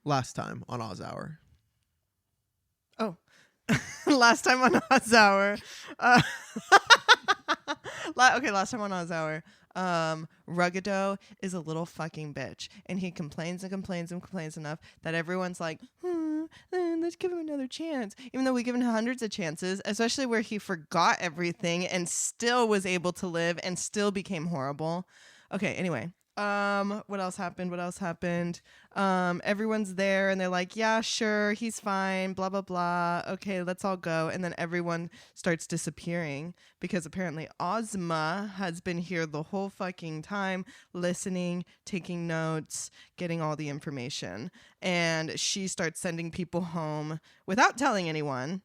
last time on Oz Hour? Oh, last time on Oz Hour. Okay, last time on Oz Hour. Ruggado is a little fucking bitch, and he complains and complains and complains enough that everyone's like, let's give him another chance. Even though we've given him hundreds of chances, especially where he forgot everything and still was able to live and still became horrible. Okay, anyway. What else happened? Everyone's there and they're like, yeah, sure, he's fine, blah, blah, blah. Okay, let's all go. And then everyone starts disappearing because apparently Ozma has been here the whole fucking time, listening, taking notes, getting all the information. And she starts sending people home without telling anyone.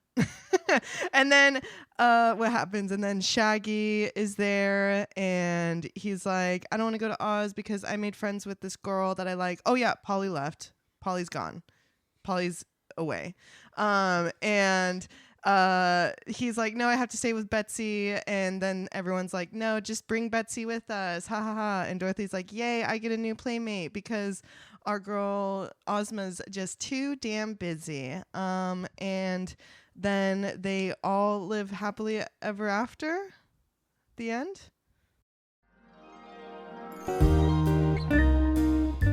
And then what happens? And then Shaggy is there and he's like, I don't want to go to Oz because I made friends with this girl that I like. Oh yeah, Polly left. Polly's gone. Polly's away. And he's like, no, I have to stay with Betsy. And then everyone's like, no, just bring Betsy with us. Ha ha ha. And Dorothy's like, yay, I get a new playmate because our girl Ozma's just too damn busy. And then they all live happily ever after. The end.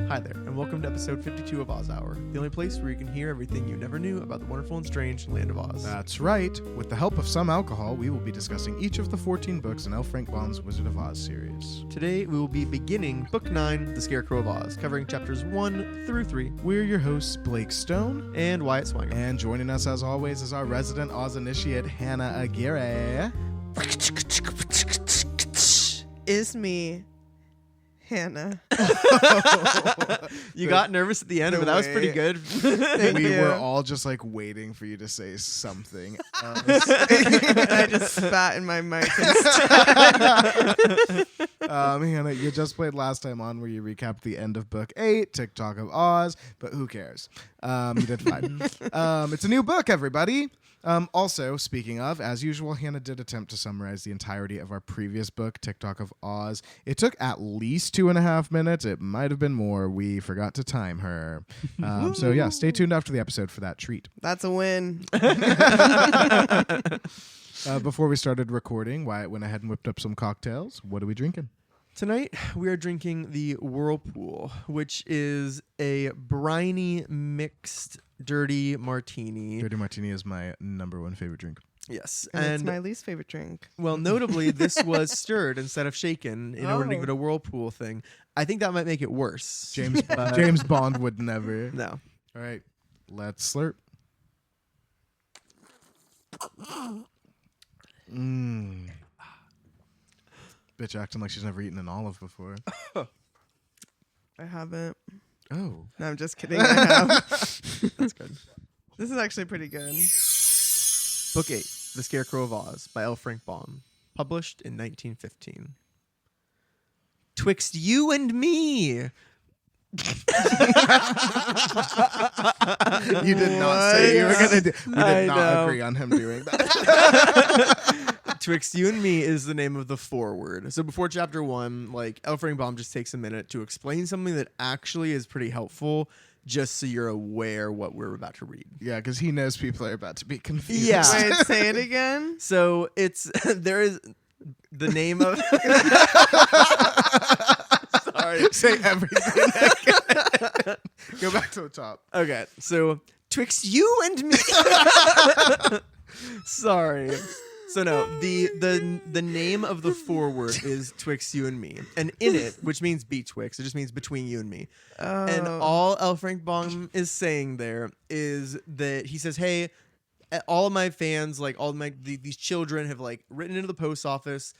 Hi there, and welcome to episode 52 of Oz Hour, the only place where you can hear everything you never knew about the wonderful and strange land of Oz. That's right. With the help of some alcohol, we will be discussing each of the 14 books in L. Frank Baum's Wizard of Oz series. Today, we will be beginning Book 9, The Scarecrow of Oz, covering chapters 1 through 3. We're your hosts, Blake Stone. And Wyatt Swanger. And joining us, as always, is our resident Oz initiate, Hannah Aguirre. Is me, Hannah. You got nervous at the end, but that was pretty good. We were all just like waiting for you to say something else. I just spat in my mic Hannah, you just played last time on where you recapped the end of book 8, Tik-Tok of Oz, but who cares? You did fine. It's a new book, everybody. Also, speaking of, as usual, Hannah did attempt to summarize the entirety of our previous book, Tik-Tok of Oz. It took at least 2.5 minutes. It might have been more. We forgot to time her. So yeah, stay tuned after the episode for that treat. That's a win. Before we started recording, Wyatt went ahead and whipped up some cocktails. What are we drinking? Tonight, we are drinking the Whirlpool, which is a briny mixed dirty martini. Dirty martini is my number one favorite drink. Yes. And it's my least favorite drink. Well, notably, this was stirred instead of shaken in order to give it a whirlpool thing. I think that might make it worse. James Bond would never. No. All right. Let's slurp. Mmm. Bitch acting like she's never eaten an olive before. I haven't. Oh. No, I'm just kidding. I have. That's good. This is actually pretty good. Book 8, The Scarecrow of Oz by L. Frank Baum. Published in 1915. Twixt you and me. You did not say you were going to do. We did not agree on him doing that. Twixt you and me is the name of the foreword. So before chapter 1, like L. Frank Baum just takes a minute to explain something that actually is pretty helpful, just so you're aware what we're about to read. Yeah, because he knows people are about to be confused. Yeah. Wait, say it again. So it's there is the name of. Sorry, say everything again. Go back to the top. Okay, so twixt you and me. Sorry. So no, the name of the foreword is Twixt You and Me. And in it, which means betwixt, it just means between you and me. Oh. And all L. Frank Baum is saying there is that he says, hey, all of my fans, like all of these children have like written into the post office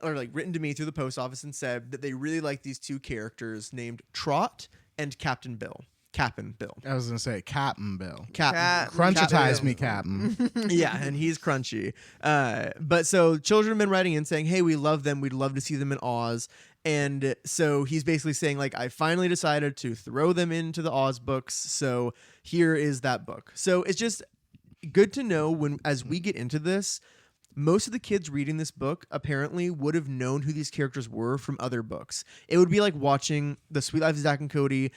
or like written to me through the post office and said that they really like these two characters named Trot and Captain Bill. Cap'n Bill. I was going to say Cap'n Bill. Crunchitize me, Cap'n. Yeah, and he's crunchy. But so children have been writing in saying, hey, we love them. We'd love to see them in Oz. And so he's basically saying, like, I finally decided to throw them into the Oz books. So here is that book. So it's just good to know as we get into this, most of the kids reading this book apparently would have known who these characters were from other books. It would be like watching The Sweet Life of Zack and Cody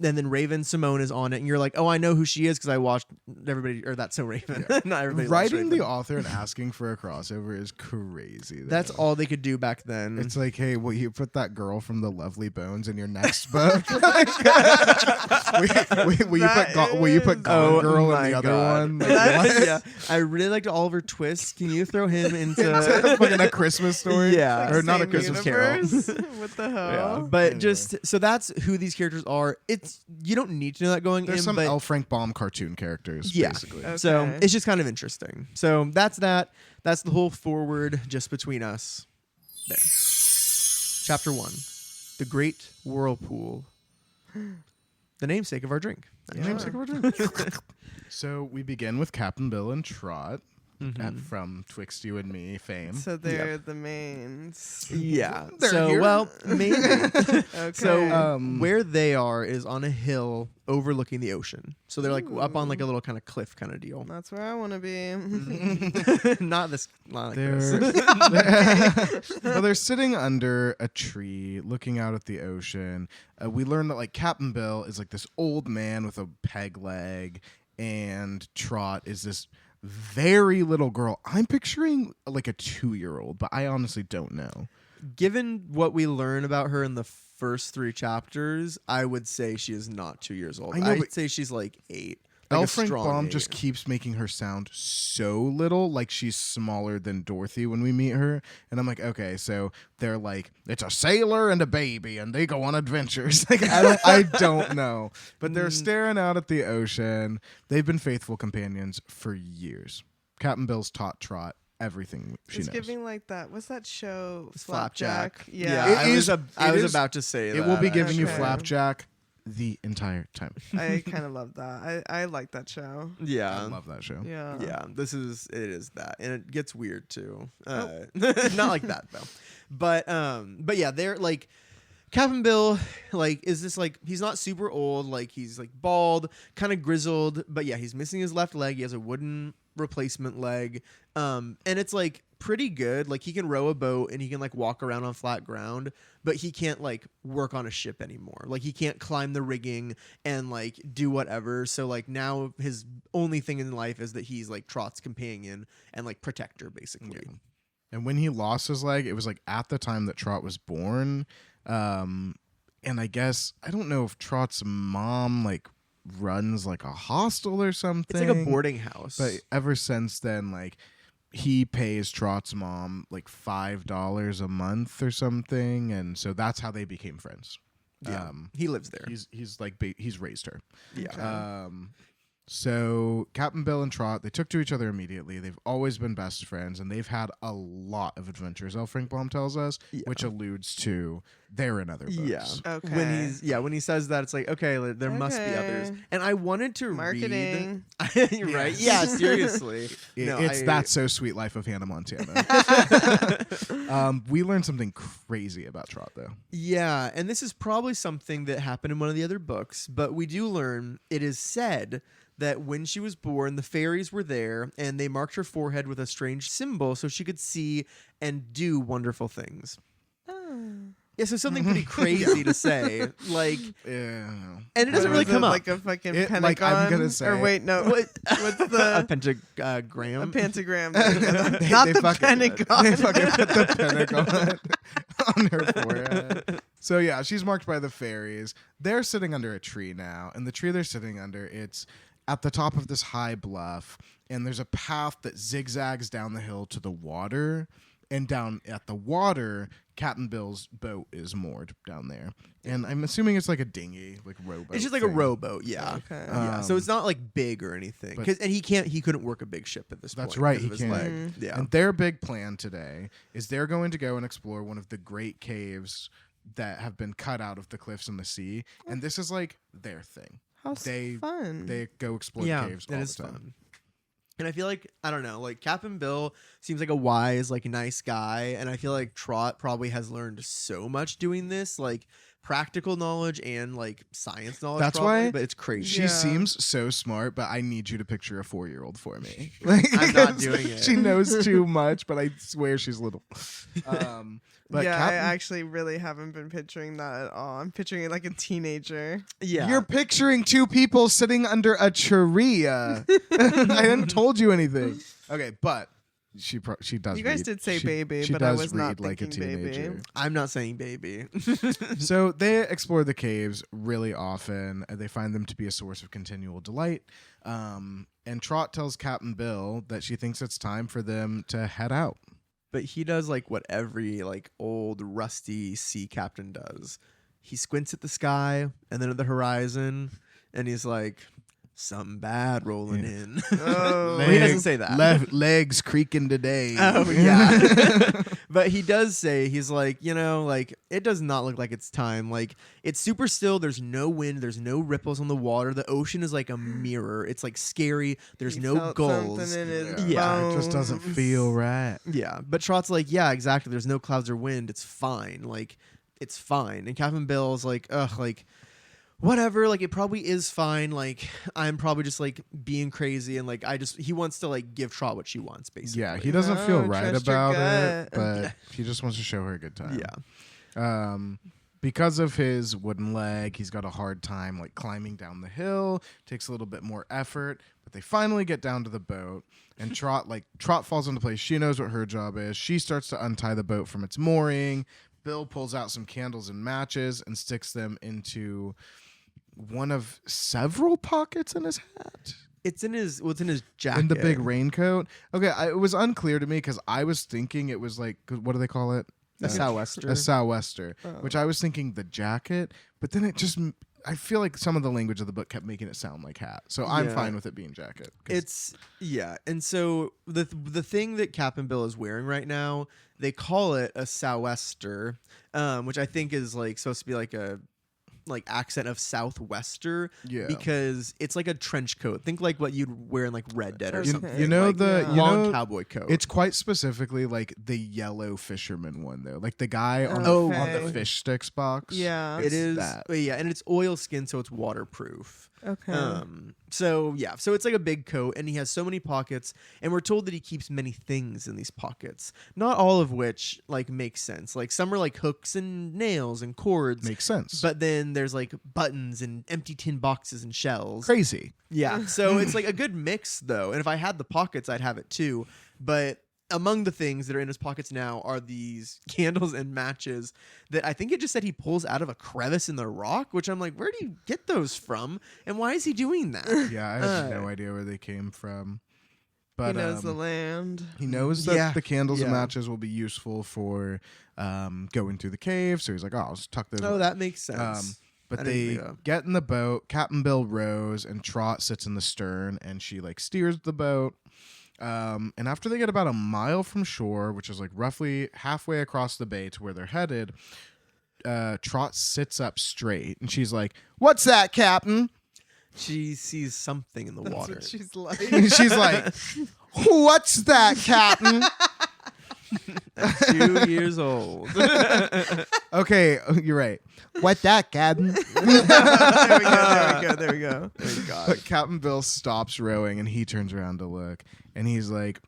And then Raven Simone is on it, and you're like, oh, I know who she is because I watched everybody, or That's So Raven. Not everybody. Writing the Raven. author and asking for a crossover is crazy. Though. That's all they could do back then. It's like, hey, will you put that girl from the Lovely Bones in your next book? will you put Gone Girl in the other one? Like, what? Yeah, I really liked Oliver Twist. Can you throw him into Fucking A Christmas Story? Yeah, or not A Same Christmas Carol. universe? What the hell? Yeah, but Anyway. just so that's who these characters are. It's you don't need to know that going There's in, some but L. Frank Baum cartoon characters, Yeah. basically. Okay. so it's just kind of interesting. So that's that. That's the whole forward just between us. There. Chapter 1. The Great Whirlpool. The namesake of our drink. Yeah. Namesake of our drink. So we begin with Captain Bill and Trot Mhm. from Twixt You and Me fame. So they're the mains. Yeah. They're so here. well, maybe. Okay. So where they are is on a hill overlooking the ocean. So they're like up on like a little kind of cliff kind of deal. That's where I want to be. Not this. Not like They're, this. well, they're sitting under a tree looking out at the ocean. We learn that like Captain Bill is like this old man with a peg leg, and Trot is this very little girl. I'm picturing like a 2-year-old, but I honestly don't know. Given what we learn about her in the first 3 chapters, I would say she is not 2 years old. I know, I'd but- say she's like 8. Like L. a Frank strong Baum 8. just keeps making her sound so little, like she's smaller than Dorothy when we meet her. And I'm like, okay, so they're like, it's a sailor and a baby, and they go on adventures. Like I don't know, but they're staring out at the ocean. They've been faithful companions for years. Captain Bill's taught Trot everything she It's knows. giving like that. What's that show? Flapjack. Yeah. It I is- I it was is- about to say It that. will be giving you Okay. flapjack the entire time. I kind of love that. I like that show. Yeah. I love that show. Yeah. Yeah, it is that, and it gets weird too. Oh. Not like that though, but yeah, they're like Captain Bill, like is this like he's not super old, like he's like bald, kind of grizzled, but yeah, he's missing his left leg. He has a wooden replacement leg, and it's like pretty good. Like he can row a boat and he can like walk around on flat ground, but he can't like work on a ship anymore. Like he can't climb the rigging and like do whatever. So like now his only thing in life is that he's like Trot's companion and like protector basically. Yeah. And when he lost his leg, it was like at the time that Trot was born. And I guess I don't know if Trot's mom like runs like a hostel or something. It's like a boarding house. But ever since then, like he pays Trot's mom like $5 a month or something, and so that's how they became friends. yeah, he lives there. He's like he's raised her. Yeah. So Captain Bill and Trot, they took to each other immediately. They've always been best friends, and they've had a lot of adventures. L. Frank Baum tells us, Yeah. which alludes to they're in other books. Yeah. Okay. When he says that, it's like, okay, there must be others. Okay. And I wanted to Marketing. read. You're right. Yeah, seriously. It's That So Sweet Life of Hannah Montana. We learned something crazy about Trot, though. Yeah, and this is probably something that happened in one of the other books, but we do learn it is said that when she was born, the fairies were there and they marked her forehead with a strange symbol so she could see and do wonderful things. Oh. Yeah, so something pretty crazy to say. Like, Yeah. and it doesn't What really was come up. like a fucking It- pentagon. like, I'm gonna say- Or wait, no. What's a the pentagram. a pentagram? They- Not they the fucking- pentagon. They fucking put the pentagon on her forehead. So yeah, she's marked by the fairies. They're sitting under a tree now, and the tree they're sitting under, it's at the top of this high bluff, and there's a path that zigzags down the hill to the water. And down at the water, Captain Bill's boat is moored down there. And I'm assuming it's like a dinghy, like rowboat. It's just like a thing. rowboat, yeah. Okay. Yeah, so it's not like big or anything. but- 'Cause- and he couldn't work a big ship at this That's point. right, because he of his can't. leg. Yeah. And their big plan today is they're going to go and explore one of the great caves that have been cut out of the cliffs in the sea. And this is like their thing. How They- fun. They go explore yeah, caves that all is the time. fun. And I feel like, I don't know, like Captain Bill seems like a wise, like nice guy. And I feel like Trot probably has learned so much doing this. Like practical knowledge and like science knowledge. That's probably, why but it's crazy. She Yeah. seems so smart, but I need you to picture a 4-year-old for me. Like, I'm not doing it. She knows too much, but I swear she's little. But yeah, I Captain, actually really haven't been picturing that at all. I'm picturing it like a teenager. Yeah, you're picturing two people sitting under a tree. I hadn't told you anything. Okay, but she does. You guys read. did say baby, she but I does was not read like a thinking baby. teenager. I'm not saying baby. So they explore the caves really often. And they find them to be a source of continual delight. And Trot tells Captain Bill that she thinks it's time for them to head out. But he does like what every like old rusty sea captain does. He squints at the sky and then at the horizon, and he's like, "Something bad rolling in." Oh. Well, he doesn't say that. Legs creaking today. Oh yeah. But he does say, he's like, like it does not look like it's time. Like it's super still. There's no wind. There's no ripples on the water. The ocean is like a mirror. It's like scary. There's He no felt gulls. something in his Yeah, It just doesn't bones. feel right. Yeah, but Trot's like, yeah, exactly. There's no clouds or wind. It's fine. Like, it's fine. And Captain Bill's like, ugh, like, whatever. Like, it probably is fine. Like, I'm probably just like being crazy, and like, he wants to like give Trot what she wants, basically. Yeah, he doesn't feel Oh, right trust your about it, gut. but he just wants to show her a good time. Yeah. Because of his wooden leg, he's got a hard time like climbing down the hill. Takes a little bit more effort, but they finally get down to the boat, and Trot falls into place. She knows what her job is. She starts to untie the boat from its mooring. Bill pulls out some candles and matches and sticks them into one of several pockets in his hat. It's in his jacket. In the big raincoat. Okay, it was unclear to me because I was thinking it was like, what do they call it? A sou'wester. A sou'wester, Oh. which I was thinking the jacket, but then I feel like some of the language of the book kept making it sound like hat. So I'm Yeah. fine with it being jacket. 'Cause And so the thing that Captain Bill is wearing right now, they call it a sou'wester, which I think is like supposed to be like a accent of southwester, Yeah. because it's like a trench coat. Think like what you'd wear in like Red Dead or something. you know like the you long know, cowboy coat. it's quite specifically like the yellow fisherman one though, like the guy on Okay. the fish sticks box. Yeah. it is that. yeah, and it's oil skin, so it's waterproof. Okay. So it's like a big coat, and he has so many pockets, and we're told that he keeps many things in these pockets, not all of which like make sense. Like some are like hooks and nails and cords, Makes sense. but then there's like buttons and empty tin boxes and shells. Crazy. Yeah, so it's like a good mix though, and if I had the pockets, I'd have it too. But among the things that are in his pockets now are these candles and matches that I think it just said he pulls out of a crevice in the rock, which I'm like, where do you get those from? And why is he doing that? Yeah, I have no idea where they came from. But he knows the land. he knows that Yeah. the candles and Yeah. matches will be useful for going through the cave. So he's like, I'll just tuck those Oh, away." that makes sense. But I didn't they think of that. get in the boat. Captain Bill rows, and Trot sits in the stern, and she like steers the boat. And after they get about a mile from shore, which is like roughly halfway across the bay to where they're headed, Trot sits up straight, and she's like, "What's that, Captain?" She sees something in the That's water. what she's like. And she's like, "What's that, Captain?" 2 years old. Okay, you're right. What that, Captain? There we go. There we go. Thank God. But Captain Bill stops rowing, and he turns around to look, and he's like,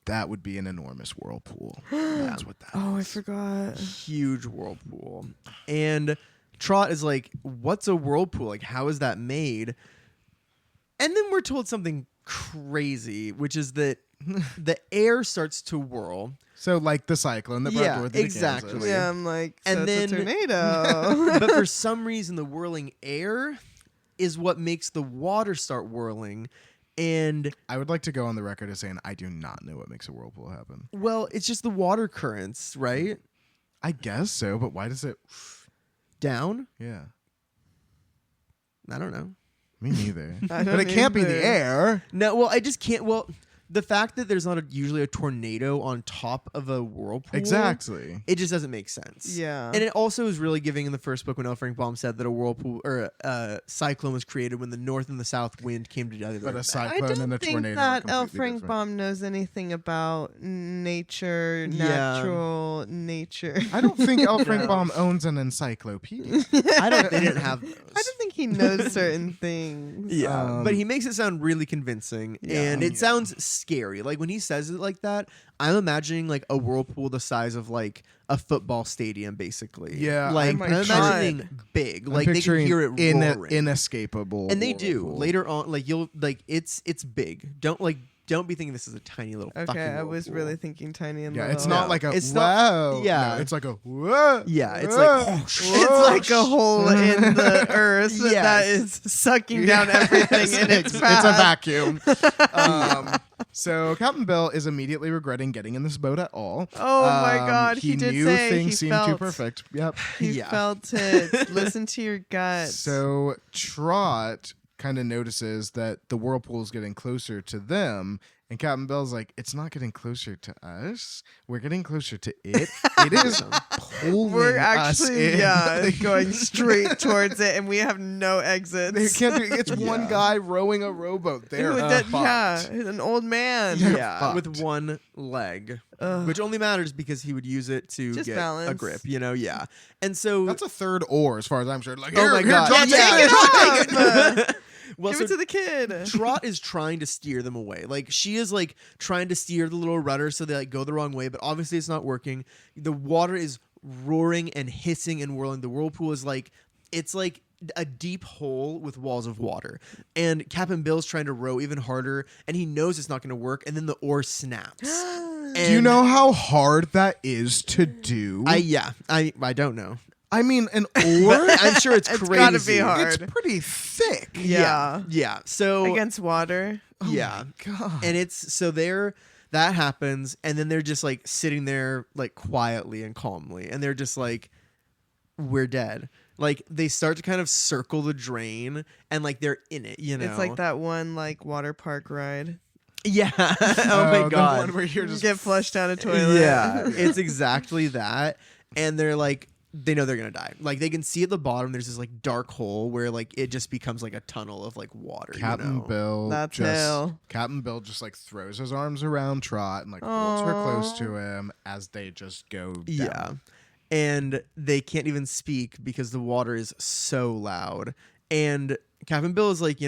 "That would be an enormous whirlpool." That's what that. Oh, I forgot. Huge whirlpool. And Trot is like, what's a whirlpool? Like, how is that made? And then we're told something crazy, which is that the air starts to whirl. So like the cyclone that brought Yeah, Dorothy to exactly. Kansas. Yeah, I'm like, so And it's a then- tornado. But for some reason, the whirling air is what makes the water start whirling. And, I would like to go on the record as saying I do not know what makes a whirlpool happen. well, it's just the water currents, right? I guess so, but why does it? Down? Yeah, I don't know. me neither. I But don't it can't be either. the air. No, well, I just can't. Well, the fact that there's not usually a tornado on top of a whirlpool. Exactly. It just doesn't make sense. Yeah. And it also is really giving in the first book when L. Frank Baum said that a whirlpool or a cyclone was created when the north and the south wind came together. But a I cyclone and a don't think tornado. that are L. completely Frank different. Baum knows anything about nature, Yeah. natural nature. I don't think L. Frank Baum owns an encyclopedia. They didn't have those. I don't think he knows certain things. Yeah, but he makes it sound really convincing, and it sounds scary. Like when he says it like that, I'm imagining like a whirlpool the size of like a football stadium, basically. Yeah, like oh my I'm imagining big. I'm Like they can picturing hear it roaring, inescapable. and they do whirlpool. later on. Like you'll like it's big. Don't be thinking this is a tiny little. Okay, fucking I was whirlpool. really thinking tiny and Yeah, little. it's not No, like a it's wow. not- yeah. No, it's like a whoa. Yeah, it's whoa, like It's like a hole in the earth Yes. that is sucking down everything in its path. It's a vacuum. So Captain Bill is immediately regretting getting in this boat at all. Oh my God, he did knew say things he seemed too felt- perfect. Yep. He Yeah. felt it. Listen to your gut. So Trot kind of notices that the whirlpool is getting closer to them, and Captain Bill's like, "It's not getting closer to us. We're getting closer to it. It is pulling We're us actually, in." going straight towards it, and we have no They exits. can't do. It's one Yeah. guy rowing a rowboat. They're Who fucked. an old man. Yeah, with fucked. one leg, Ugh. which only matters because he would use it to Just get balance. a grip. Yeah. And so That's a third oar, as far as I'm sure. Like, Oh here, my here, God. Trot, Yeah, take yeah, it. Trot, take it. well, Give so it to the kid. Trot is trying to steer them away. Like she is like trying to steer the little rudder so they like go the wrong way, but obviously it's not working. The water is roaring and hissing and whirling. The whirlpool is like it's like a deep hole with walls of water. And Captain Bill's trying to row even harder, and he knows it's not going to work. And then the oar snaps. Do you know how hard that is to do? I don't know. I mean, an oar. I'm sure it's It's crazy. gotta be hard. It's pretty thick. Yeah. Yeah. So Against water. yeah. God. And it's so that happens, and then they're just like sitting there like quietly and calmly, and they're just like, we're dead. Like they start to kind of circle the drain, and like they're in it, you know. It's like that one like water park ride. Yeah. Oh my the god. one where you're just Get flushed down a toilet. Yeah. It's exactly that, and they're like. They know they're gonna die. Like they can see at the bottom. There's this like dark hole where like it just becomes like a tunnel of like water. Captain Bill. That's just, hell. Captain Bill just like throws his arms around Trot and like pulls her close to him as they just go down. Yeah. And they can't even speak because the water is so loud. And Captain Bill is like,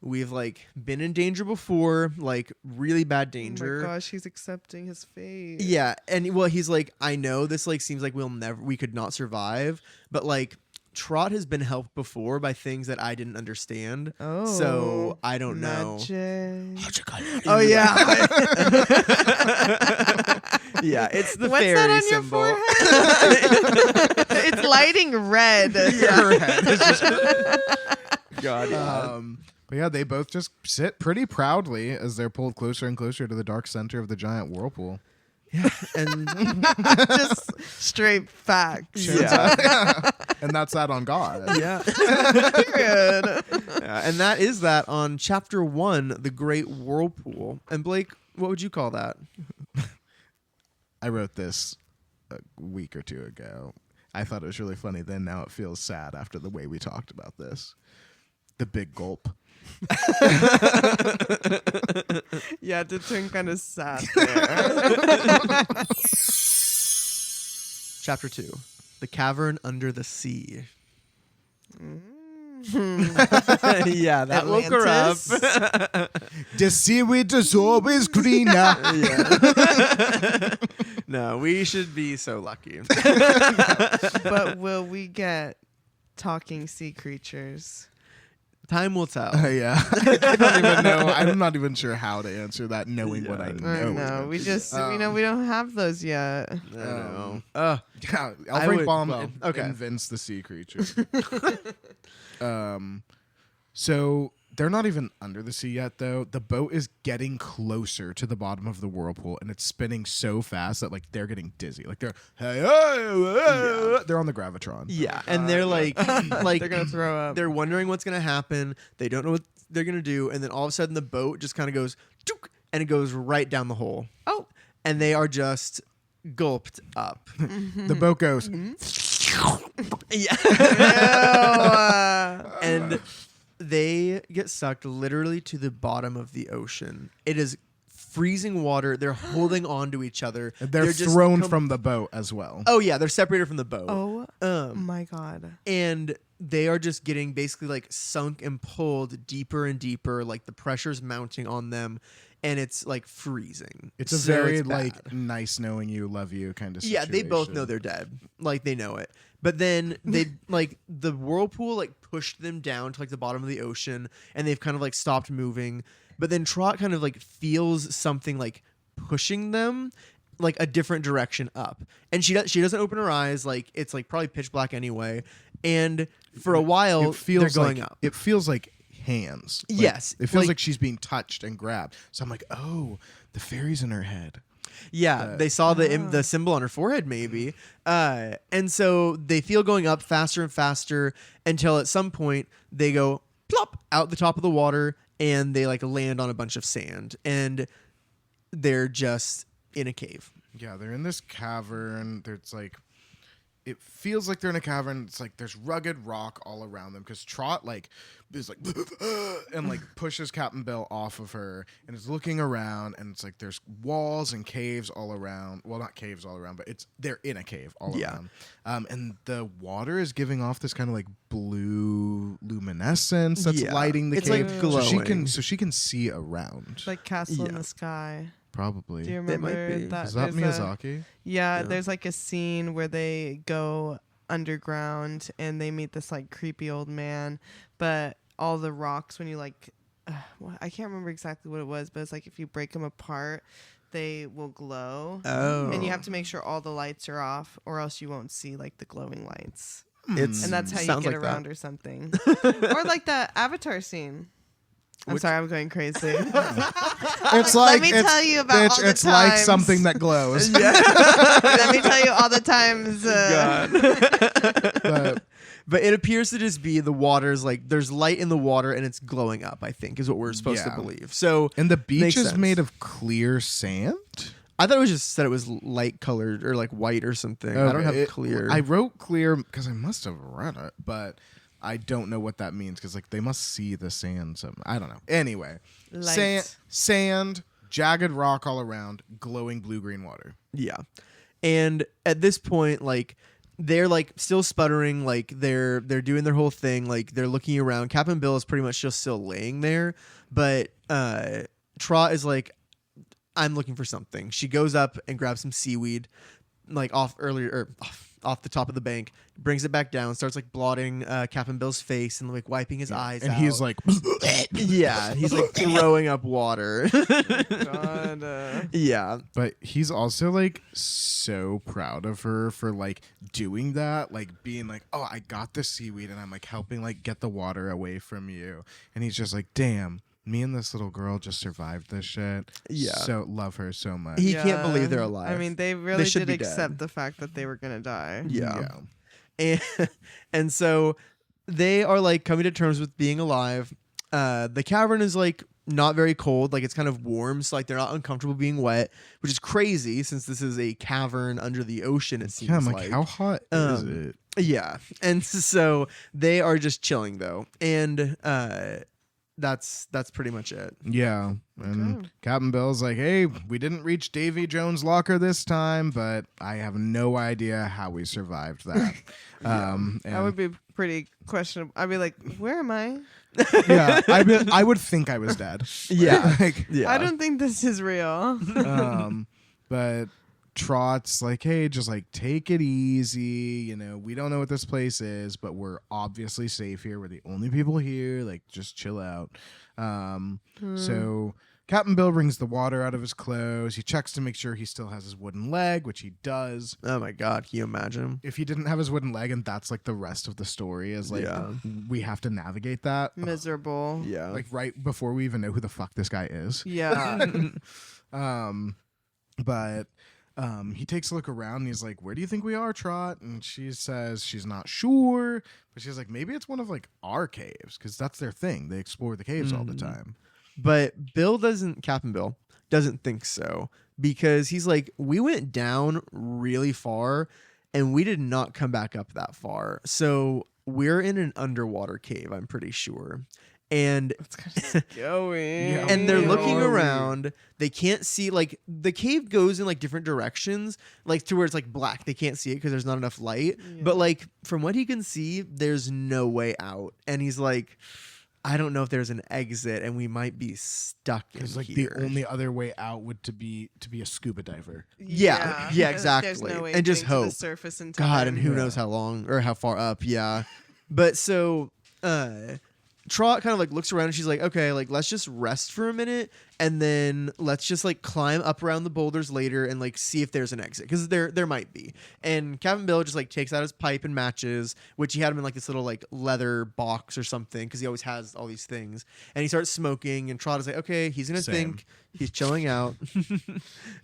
we've like been in danger before, like really bad danger. Oh my gosh, he's accepting his fate. Yeah, and well, he's like, I know this like seems like we could not survive, but like Trot has been helped before by things that I didn't understand. Oh. So I don't know. Magic. Oh yeah. Yeah, it's the What's fairy that on symbol. your forehead? It's lighting red. Her head is just- God. But yeah, they both just sit pretty proudly as they're pulled closer and closer to the dark center of the giant whirlpool. Yeah, and Just straight facts. yeah, And that's that on God. yeah. Good. And that is that on chapter 1, the Great Whirlpool. And Blake, what would you call that? I wrote this a week or two ago. I thought it was really funny then. Now it feels sad after the way we talked about this. The big gulp. Yeah, it did turn kind of sad there. Chapter 2, the Cavern Under the Sea. Yeah, that woke her up. The seaweed is always greener. Yeah. No, we should be so lucky. But will we get talking sea creatures? Time will tell. Yeah. I don't even know. I'm not even sure how to answer that knowing what I know. I know. We just, we don't have those yet. I know. Yeah, I Alfred would- Baum well, okay. invents the sea creature. So they're not even under the sea yet, though. The boat is getting closer to the bottom of the whirlpool, and it's spinning so fast that like they're getting dizzy. Like they're they're on the gravitron. Yeah, and they're like They're gonna throw up. They're wondering what's gonna happen. They don't know what they're gonna do, and then all of a sudden the boat just kind of goes, "Dook," and it goes right down the hole. Oh. And they are just gulped up. The boat goes. Yeah. And they get sucked literally to the bottom of the ocean. It is freezing water. They're holding on to each other. They're just thrown from the boat as well. Oh yeah, they're separated from the boat. Oh my God. And they are just getting basically like sunk and pulled deeper and deeper. Like the pressure's mounting on them, and it's like freezing. It's a very like nice knowing you, love you kind of situation. Yeah, they both know they're dead. Like they know it. But then they like the whirlpool like pushed them down to like the bottom of the ocean, and they've kind of like stopped moving. But then Trot kind of like feels something like pushing them like a different direction up, and she doesn't open her eyes. Like it's like probably pitch black anyway, and for a while they're going up. It feels like hands. Like, yes, it feels like she's being touched and grabbed. So I'm like, oh, the fairy's in her head. Yeah, they saw the symbol on her forehead, maybe. And so they feel going up faster and faster until at some point they go plop out the top of the water and they like land on a bunch of sand. And they're just in a cave. Yeah, they're in this cavern. There's like, it feels like they're in a cavern. It's like there's rugged rock all around them because Trot like is like and like pushes Captain Bill off of her and is looking around, and it's like there's walls and caves all around. Well, not caves all around, but they're in a cave all around. And the water is giving off this kind of like blue luminescence that's lighting the it's cave. like glowing. So she can see around. Like Castle in the Sky. Probably. Do you That might remember be. that? Is that There's Miyazaki? Yeah, there's like a scene where they go underground and they meet this like creepy old man, but all the rocks, when you like, I can't remember exactly what it was, but it's like if you break them apart, they will glow. Oh. And you have to make sure all the lights are off, or else you won't see like the glowing lights. And that's how you sounds get like around that. or something. Or like the Avatar scene. I'm sorry, I'm going crazy. It's like, Let me tell you about bitch, all the it's like times. something that glows. Let me tell you all the times. But But it appears to just be the water's like there's light in the water and it's glowing up, I think, is what we're supposed to believe. So and the beach makes is sense. made of clear sand. I thought it was just said it was light colored or like white or something. I don't have clear. I wrote clear because I must have read it, but I don't know what that means because like they must see the sand. I don't know. Anyway, Light. sand, jagged rock all around, glowing blue-green water. Yeah. And at this point, like they're like still sputtering, like they're doing their whole thing, like they're looking around. Captain Bill is pretty much just still laying there, but Trot is like, I'm looking for something. She goes up and grabs some seaweed, like off the top of the bank, brings it back down, starts like blotting Captain Bill's face and like wiping his eyes And out. he's like, yeah, he's like throwing up water. God, Yeah. but he's also like so proud of her for like doing that, like being like, oh, I got the seaweed and I'm like helping like get the water away from you. And he's just like, damn, me and this little girl just survived this shit. Yeah. So love her so much. He can't believe they're alive. I mean, they really should did be accept dead. the fact that they were gonna die. Yeah. And so they are like coming to terms with being alive. The cavern is like not very cold, like it's kind of warm, so like they're not uncomfortable being wet, which is crazy since this is a cavern under the ocean. It seems Yeah, I'm like, how hot is it? Yeah, and so they are just chilling though, and that's pretty much it. Yeah. And Captain Bill's like, hey, we didn't reach Davy Jones' locker this time, but I have no idea how we survived that. That would be pretty questionable. I'd be like, where am I? yeah, I would think I was dead. Yeah, Like, yeah. I don't think this is real. but Trot's like, hey, just like take it easy. You know, we don't know what this place is, but we're obviously safe here. We're the only people here. Like, just chill out. So Captain Bill brings the water out of his clothes. He checks to make sure he still has his wooden leg, which he does. Oh my god, can you imagine? If he didn't have his wooden leg, and that's like the rest of the story, is like we have to navigate that. Miserable. Yeah, Like right before we even know who the fuck this guy is. Yeah. But he takes a look around and he's like, where do you think we are, Trot? And she says she's not sure, but she's like, maybe it's one of like our caves, because that's their thing. They explore the caves all the time. But Captain Bill doesn't think so, because he's like, we went down really far and we did not come back up that far. So we're in an underwater cave, I'm pretty sure. And Going. and they're looking Are we? around. They can't see, like, the cave goes in like different directions, like to where it's like black. They can't see it because there's not enough light. Yeah. But like from what he can see, there's no way out. And he's like, I don't know if there's an exit, and we might be stuck in Because like here. the only other way out would to be a scuba diver. Yeah, exactly. There's no way And just getting to hope. the surface in God, and time. who Yeah. knows how long or how far up. Yeah. But so Trot kind of like looks around and she's like, okay, like let's just rest for a minute and then let's just like climb up around the boulders later and like see if there's an exit, because there might be. And Captain Bill just like takes out his pipe and matches, which he had him in like this little like leather box or something, because he always has all these things. And he starts smoking, and Trot is like, okay, he's gonna Same. think, he's chilling out.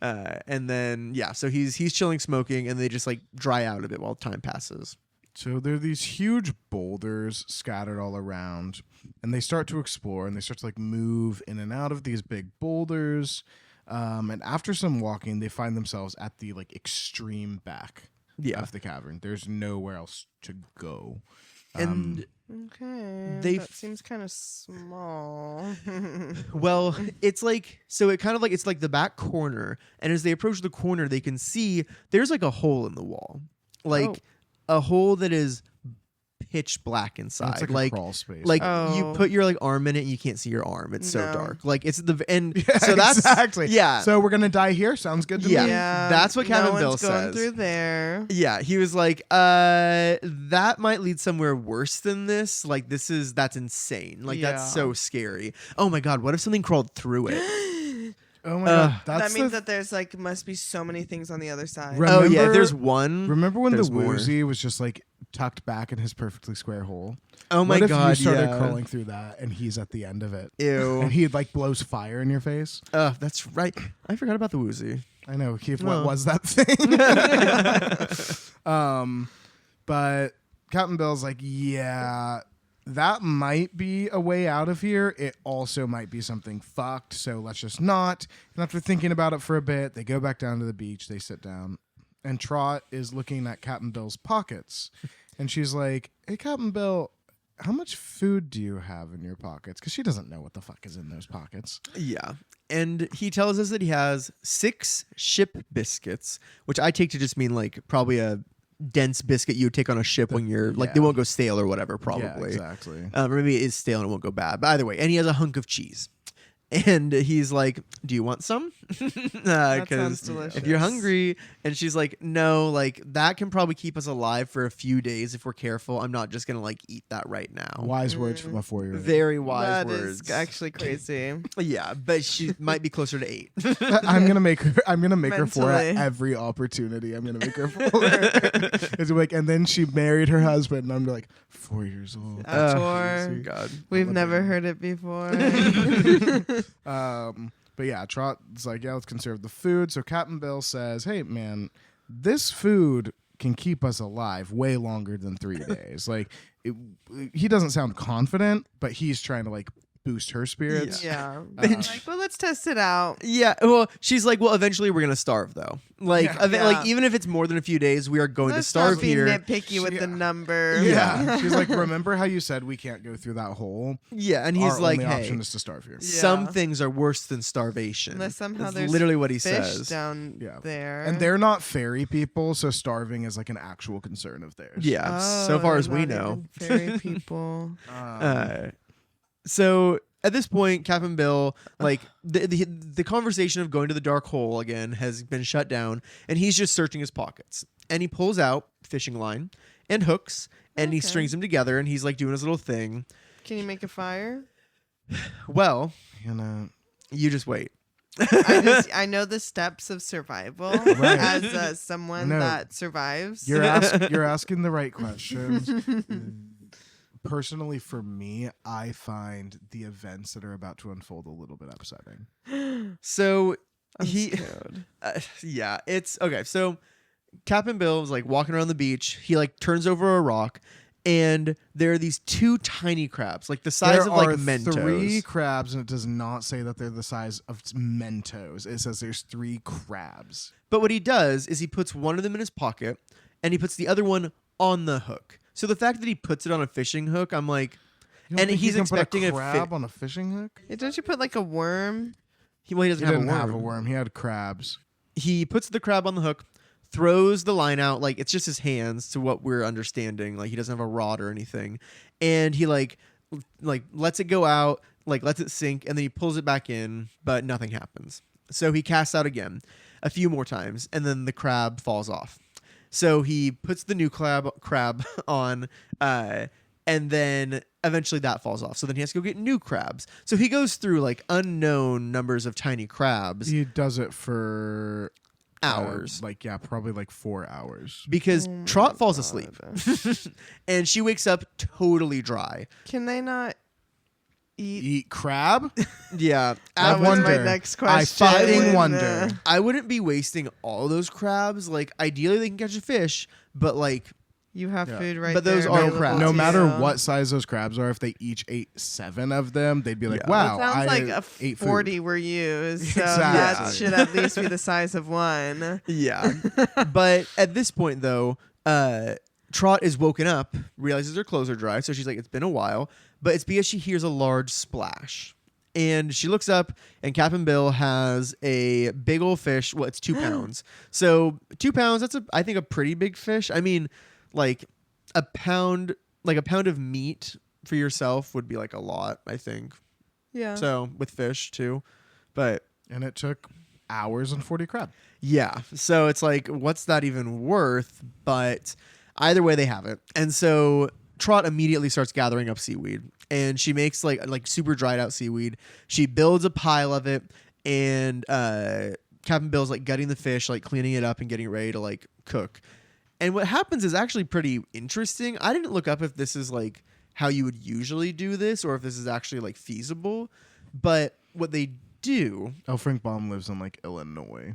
And then so he's chilling, smoking, and they just like dry out a bit while time passes. So there are these huge boulders scattered all around, and they start to explore, and they start to like move in and out of these big boulders. And after some walking, they find themselves at the like extreme back of the cavern. There's nowhere else to go. And Okay. They that seems kind of small. well, it's like, so it kind of like, it's like the back corner, and as they approach the corner, they can see there's like a hole in the wall, like a hole that is pitch black inside. It's like a crawl space. Like Oh. you put your like arm in it and you can't see your arm. It's so No. dark. Like it's the and Yeah, so that's exactly. yeah. So we're gonna die here. Sounds good to Yeah. me. That's what Captain no Bill one's going says. through there. Yeah, he was like, that might lead somewhere worse than this. Like that's insane. Like Yeah. that's so scary. Oh my god, what if something crawled through it? Oh my god. That's That means the that there's like must be so many things on the other side. Right. Oh yeah, Remember- there's one. Remember when the There's more. woozy was just like tucked back in his perfectly square hole? Oh my What if god, you started yeah. crawling through that and he's at the end of it? Ew. And he like blows fire in your face. That's right. I forgot about the woozy. I know, Keith. Well. What was that thing? But Captain Bill's like, yeah, that might be a way out of here. It also might be something fucked. So let's just not. And after thinking about it for a bit, they go back down to the beach. They sit down, and Trot is looking at Captain Bill's pockets, and she's like, "Hey, Captain Bill, how much food do you have in your pockets?" Because she doesn't know what the fuck is in those pockets. Yeah. And he tells us that he has 6 ship biscuits, which I take to just mean like probably a dense biscuit you would take on a ship when you're like, they yeah. won't go stale or whatever, probably. Yeah, exactly. Or maybe it is stale and it won't go bad. But either way, and he has a hunk of cheese. And he's like, do you want some? That sounds Because delicious. if you're hungry. And she's like, no, like that can probably keep us alive for a few days if we're careful. I'm not just going to like eat that right now. Wise words from a 4-year-old. Very wise That words. is actually crazy. Yeah, but she might be closer to 8. I'm gonna make her. I'm gonna make her for it Mentally. every opportunity. I'm gonna make her for it. It's like, and then she married her husband, and I'm like 4 years old. Tour. God. We've I'm a never baby. heard it before. But yeah, Trot's like, yeah, let's conserve the food. So Captain Bill says, hey man, this food can keep us alive way longer than 3 days. Like, he doesn't sound confident, but he's trying to like boost her spirits. yeah. Like, well, let's test it out. Yeah, well, she's like, well, eventually we're gonna starve though. Like, Yeah. like even if it's more than a few days, we are going Let's to starve not be here. nitpicky with Yeah. the number. Yeah. She's like, remember how you said we can't go through that hole? Yeah, and he's Our like, only hey, option is to starve here. some Yeah. things are worse than starvation. Unless somehow That's there's literally what he Fish says. down Yeah. there. And they're not fairy people, so starving is like an actual concern of theirs. Yeah, Oh, so far they're as we not know. even fairy people. So at this point, Captain Bill, like the conversation of going to the dark hole again has been shut down, and he's just searching his pockets. And he pulls out fishing line and hooks, and he Okay. strings them together, and he's like doing his little thing. Can you make a fire? Uh, Well, you know, you just wait. I know the steps of survival Right. as someone No. that survives. you're asking the right questions. Personally, for me, I find the events that are about to unfold a little bit upsetting. So I'm he, scared. yeah, it's okay. So Captain Bill was like walking around the beach. He like turns over a rock, and there are these 2 tiny crabs, like the size There of like are Mentos. 3 crabs, and it does not say that they're the size of Mentos. It says there's 3 crabs. But what he does is he puts one of them in his pocket, and he puts the other one on the hook. So the fact that he puts it on a fishing hook, I'm like, You don't and think he's you can expecting put a a crab on a fishing hook. Don't you put like a worm? He He doesn't didn't have have a worm. He had crabs. He puts the crab on the hook, throws the line out, like it's just his hands to what we're understanding. Like he doesn't have a rod or anything. And he like lets it go out, like lets it sink, and then he pulls it back in, but nothing happens. So he casts out again a few more times, and then the crab falls off. So he puts the new crab on, and then eventually that falls off. So then he has to go get new crabs. So he goes through like unknown numbers of tiny crabs. He does it for Hours. Probably like 4 hours. Because Oh my Trot falls God. asleep. And she wakes up totally dry. Can they not eat? Eat crab? Yeah. I That was my wonder. next I question. fucking wonder. I wouldn't be wasting all those crabs. Like, ideally, they can catch a fish, but like, You have Yeah. food right But those there are available crabs. No to matter you. what size those crabs are, if they each ate 7 of them, they'd be like, Yeah. wow, Well, it sounds I like a ate 40 food. were used, so that Exactly. should at least be the size of one. yeah. But at this point, though, Trot is woken up, realizes her clothes are dry. So she's like, it's been a while. But it's because she hears a large splash. And she looks up, and Captain Bill has a big old fish. Well, it's 2 pounds. So 2 pounds, that's I think a pretty big fish. I mean, like a pound of meat for yourself would be like a lot, I think. Yeah. So with fish too. But And it took hours and 40 crab. yeah. So it's like, what's that even worth? But either way, they have it. And so Trot immediately starts gathering up seaweed. And she makes like super dried out seaweed. She builds a pile of it. And Captain Bill's like gutting the fish, like cleaning it up and getting it ready to like cook. And what happens is actually pretty interesting. I didn't look up if this is like how you would usually do this or if this is actually like feasible. But what they do... Oh, Frank Baum lives in like Illinois.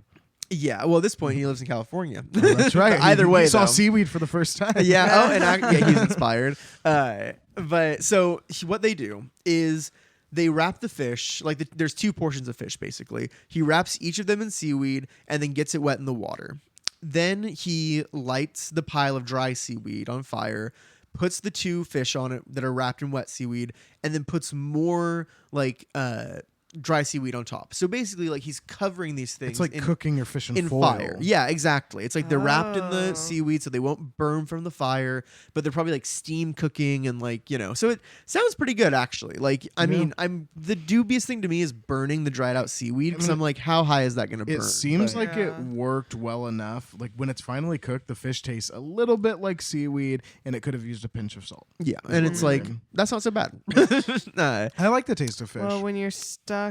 Yeah, well, at this point, he lives in California. Oh, that's right. Either way, he saw though. seaweed for the first time. Yeah. Oh, and he's inspired. But so what they do is they wrap the fish. Like there's 2 portions of fish basically. He wraps each of them in seaweed and then gets it wet in the water. Then he lights the pile of dry seaweed on fire, puts the 2 fish on it that are wrapped in wet seaweed, and then puts more like dry seaweed on top. So basically, like he's covering these things. It's like cooking your fish in foil. fire. Yeah, exactly. It's like they're wrapped in the Oh. seaweed so they won't burn from the fire, but they're probably like steam cooking and like, so it sounds pretty good actually. Like, I mean, the dubious thing to me is burning the dried out seaweed because I'm like, how high is that going to burn? It seems But- like it worked well enough. Like when it's finally cooked, the fish tastes a little bit like seaweed, and it could have used a pinch of salt. yeah, and it's like, that's not so bad. I like the taste of fish. Well, when you're stuck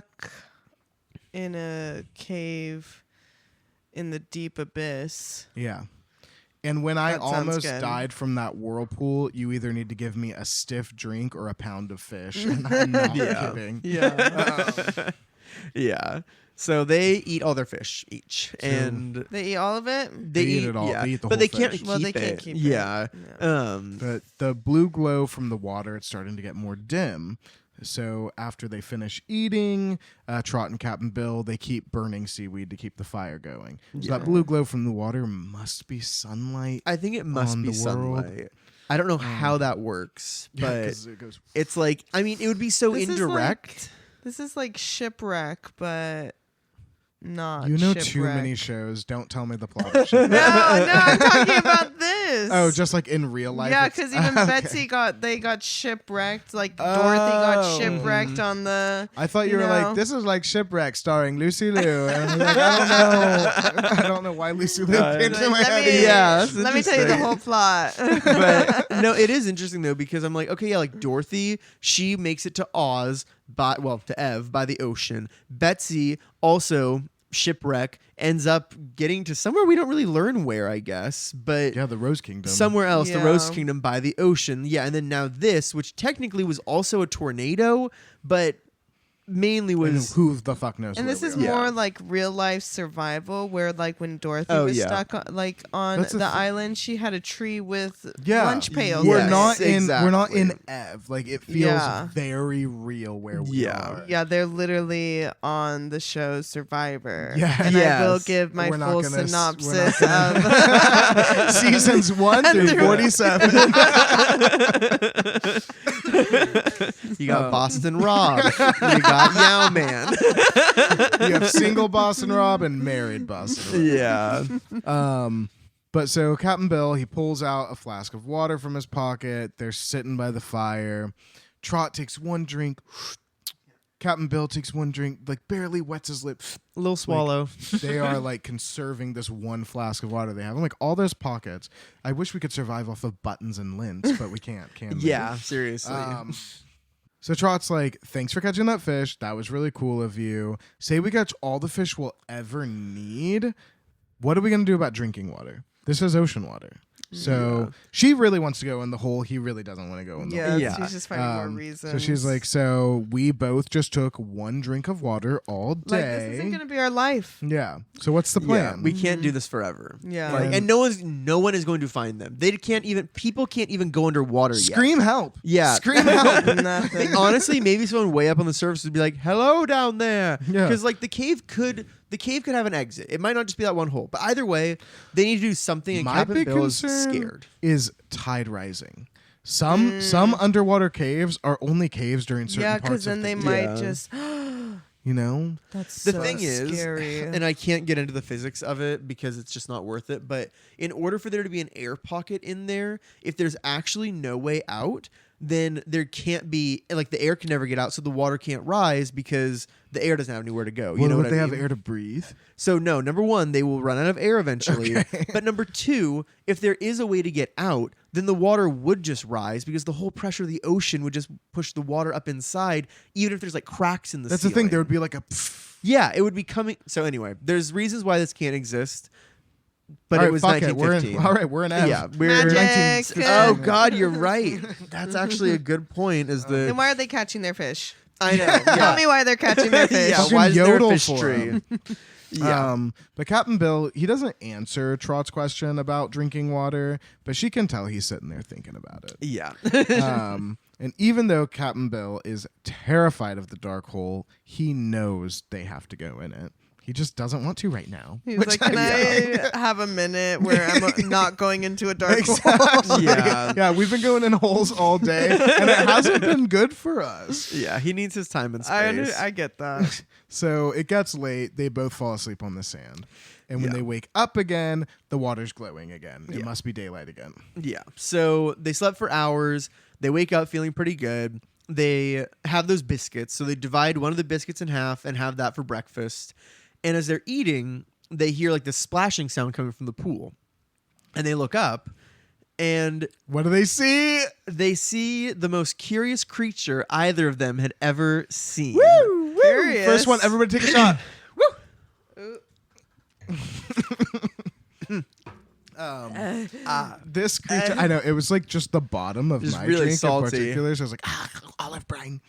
in a cave in the deep abyss. Yeah. And when I That sounds almost good. died from that whirlpool, you either need to give me a stiff drink or a pound of fish. And I'm not Yeah. kidding. Yeah. Yeah. So they eat all their fish each, and They eat all of it? they eat it all. Yeah, They eat the but whole they can't fish. keep Well, they it. can't keep it. Yeah. Yeah. But the blue glow from the water, it's starting to get more dim. So after they finish eating, Trot and Captain Bill, they keep burning seaweed to keep the fire going. So that blue glow from the water must be sunlight. I think it must on be the world. sunlight. I don't know how that works, Yeah, but 'cause it goes. it's like, I mean, it would be so This is indirect. This is like shipwreck, but not You know shipwreck. too many shows. Don't tell me the plot. of Shipwreck. No, I'm talking about this. Oh, just like in real life. yeah, it's- because even Okay. Betsy got shipwrecked. Like Dorothy got Oh. shipwrecked on the. I thought you you were know. like, this is like Shipwreck starring Lucy Liu. And I'm like, I don't know. I don't know why Lucy Liu came to my Let head. me, either. Yeah, that's let me tell you the whole plot. But no, it is interesting though, because I'm like, okay, yeah, like Dorothy, she makes it to Oz to Ev by the ocean. Betsy also shipwreck, ends up getting to somewhere we don't really learn where, I guess, but Yeah, the Rose Kingdom. somewhere else, the Yeah. Rose Kingdom by the ocean. Yeah, and then now this, which technically was also a tornado, but mainly was who the fuck knows. And where this we is are. Yeah. more like real life survival, where like when Dorothy Oh, was yeah. stuck on That's the the thing. island, she had a tree with Yeah. lunch pails. We're Yes, not in. We're not in exactly. Ev. Like it feels Yeah. very real where we Yeah. are. Yeah, they're literally on the show Survivor. Yeah. And I will Yes. give my We're not full gonna synopsis gonna- of Seasons 1 through through- 47. you got Boston Rob, you got Meow Man. You have single Boston Rob and married Boston Rob. Yeah. But so Captain Bill, he pulls out a flask of water from his pocket. They're sitting by the fire. Trot takes one drink. Captain Bill takes one drink, like barely wets his lips. A little swallow. They are like conserving this one flask of water they have. I'm like, all those pockets. I wish we could survive off of buttons and lints, but we can't, can we? Yeah, seriously. So Trot's like, thanks for catching that fish. That was really cool of you. Say we catch all the fish we'll ever need. What are we going to do about drinking water? This is ocean water. So she really wants to go in the hole. He really doesn't want to go in the hole. yeah, Yeah. she's just finding more reasons. So she's like, so we both just took one drink of water all day. like, this isn't gonna be our life. Yeah. So what's the plan? Yeah, we can't do this forever. Yeah. Like, and no one is going to find them. People can't even go underwater yet. Scream help. Yeah. Scream help. Nothing. Like, honestly, maybe someone way up on the surface would be like, "Hello down there," Yeah. because like the cave could have an exit. It might not just be that one hole, but either way, they need to do something. And My Captain big Bill is concern scared. is tide rising. Some underwater caves are only caves during certain Yeah, parts because of then the they year. might just. You know? That's The so thing is, scary. and I can't get into the physics of it because it's just not worth it, but in order for there to be an air pocket in there, if there's actually no way out, then there can't be, like, the air can never get out, so the water can't rise because the air doesn't have anywhere to go. You know what they I have mean? air to breathe? So no, number one, they will run out of air eventually. Okay. But number two, if there is a way to get out, then the water would just rise because the whole pressure of the ocean would just push the water up inside, even if there's like cracks in the That's ceiling. the thing. There would be like a. Pfft. Yeah, it would be coming. So anyway, there's reasons why this can't exist. But All it right, was fuck it. We're 1915. we're in Ev. Yeah, we're Magic. Oh God, you're right. That's actually a good point. Is the Then why are they catching their fish? I know? Tell Yeah, me why they're catching their fish. yeah. Fucking Why is there a yodel fish for tree? 'em. Yeah. But Captain Bill, he doesn't answer Trot's question about drinking water, but she can tell he's sitting there thinking about it. Yeah. And even though Captain Bill is terrified of the dark hole, he knows they have to go in it. He just doesn't want to right now. He's which like, can I have a minute where I'm not going into a dark hole? Exactly. Yeah. Yeah, we've been going in holes all day, and it hasn't been good for us. Yeah. He needs his time and space. I get that. So it gets late. They both fall asleep on the sand. And when Yeah. they wake up again, the water's glowing again. It Yeah. must be daylight again. Yeah. So they slept for hours. They wake up feeling pretty good. They have those biscuits. So they divide one of the biscuits in half and have that for breakfast. And as they're eating, they hear like this splashing sound coming from the pool. And they look up and What do they see? they see the most curious creature either of them had ever seen. Curious. First one, everybody take a shot. This creature, I know, it was like just the bottom of Just my really drink salty. in particular. So I was like, olive brine.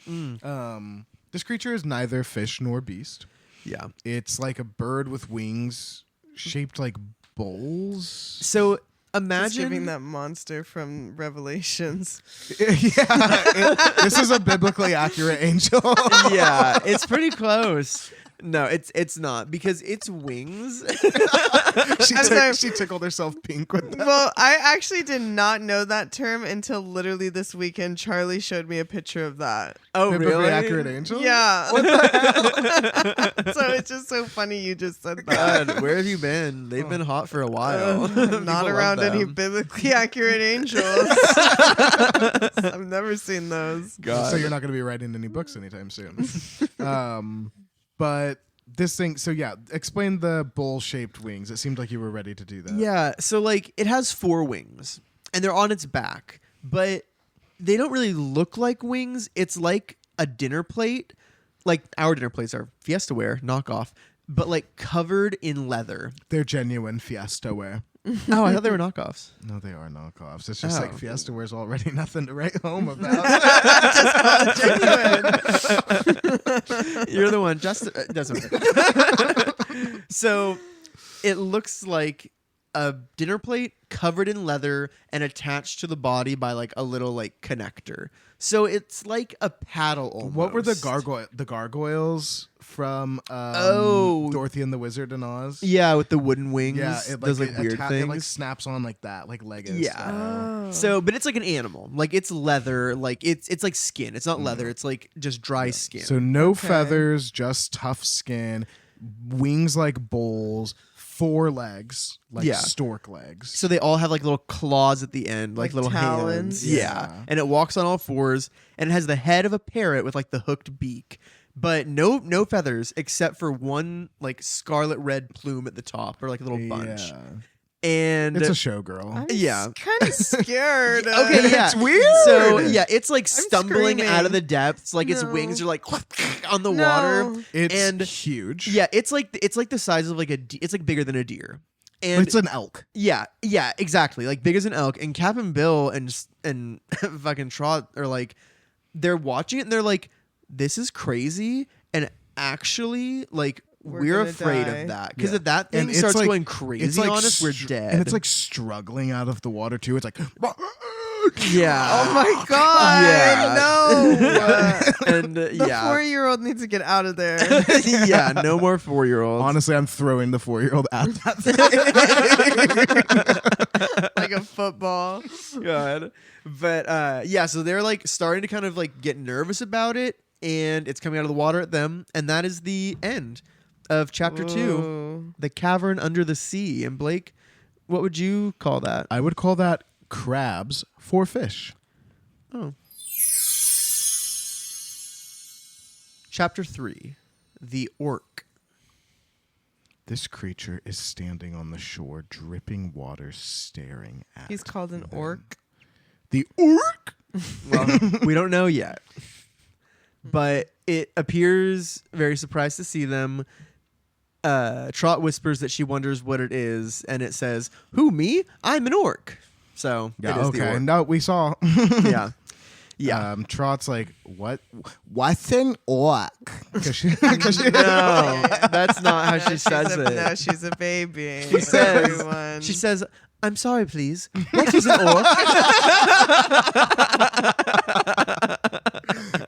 This creature is neither fish nor beast. Yeah. It's like a bird with wings shaped like bowls. So Just giving imagine that monster from Revelations. This is a biblically accurate angel. yeah, it's pretty close. No, it's not because its wings. She tickled herself pink with that. Well, I actually did not know that term until literally this weekend. Charlie showed me a picture of that. Oh, Biblically really? accurate angel? Yeah. So it's just so funny you just said that. God, where have you been? They've been hot for a while. I'm People not love around any them. biblically accurate angels. I've never seen those. God. So you're not going to be writing any books anytime soon. But this thing, so yeah, explain the bowl-shaped wings. It seemed like you were ready to do that. Yeah, so like it has 4 wings and they're on its back, but they don't really look like wings. It's like a dinner plate. Like our dinner plates are Fiesta ware, knockoff, but like covered in leather. They're genuine Fiesta wear. Oh, I thought they were knockoffs. No, they are knockoffs. It's just Oh. like Fiesta wears already nothing to write home about. You're the one. Just doesn't matter. So it looks like a dinner plate covered in leather and attached to the body by like a little like connector. So it's like a paddle almost. What were the gargoyles from Dorothy and the Wizard in Oz? Yeah, with the wooden wings. Yeah, those like weird things. It like snaps on like that, like Legos. Yeah. style. Oh. So, but it's like an animal. Like it's leather. Like it's like skin. It's not leather. It's like just dry skin. So no feathers, just tough skin, wings like bowls, 4 legs like Yeah. stork legs. So they all have like little claws at the end, like Like little talons? hands. Yeah. And it walks on all fours, and it has the head of a parrot with like the hooked beak, but no feathers except for one like scarlet red plume at the top, or like a little bunch. Yeah. And It's a showgirl. I'm Yeah. kind of scared. okay, yeah, It's weird. So yeah, it's like stumbling out screaming. of the depths, like its No. wings are like on the water. No. It's and- huge. Yeah, it's like the size of like it's like bigger than a deer. And It's an elk. yeah, exactly. Like big as an elk. And Cap and Bill and fucking Trot are like, they're watching it and they're like, this is crazy. And actually, like, we're gonna afraid die. of that. Because Yeah. if that thing And it's starts like- going It's crazy like on us, we're dead. And it's like struggling out of the water too. It's like yeah. Oh my god! Yeah. No. And The yeah. 4-year-old needs to get out of there. Yeah, no more 4-year-olds. Honestly, I'm throwing the 4-year-old at that. Like a football. God. But yeah, so they're like starting to kind of like get nervous about it, and it's coming out of the water at them, and that is the end of chapter 2, Ooh. The Cavern Under the Sea. And Blake, what would you call that? I would call that crabs for fish. Oh. Chapter 3, The Orc. This creature is standing on the shore, dripping water, staring at. He's called an orc. The orc. Well, we don't know yet. But it appears very surprised to see them. Trot whispers that she wonders what it is, and it says, "Who, me? I'm an orc." So Yeah. it is Okay. the orc. No, we saw. Yeah. Yeah. Trot's like, what? What's an orc? Because she, No, that's not how No, she she's says a, it. No, she's a baby. She says, Everyone. she says, "I'm sorry, please. What is an orc?"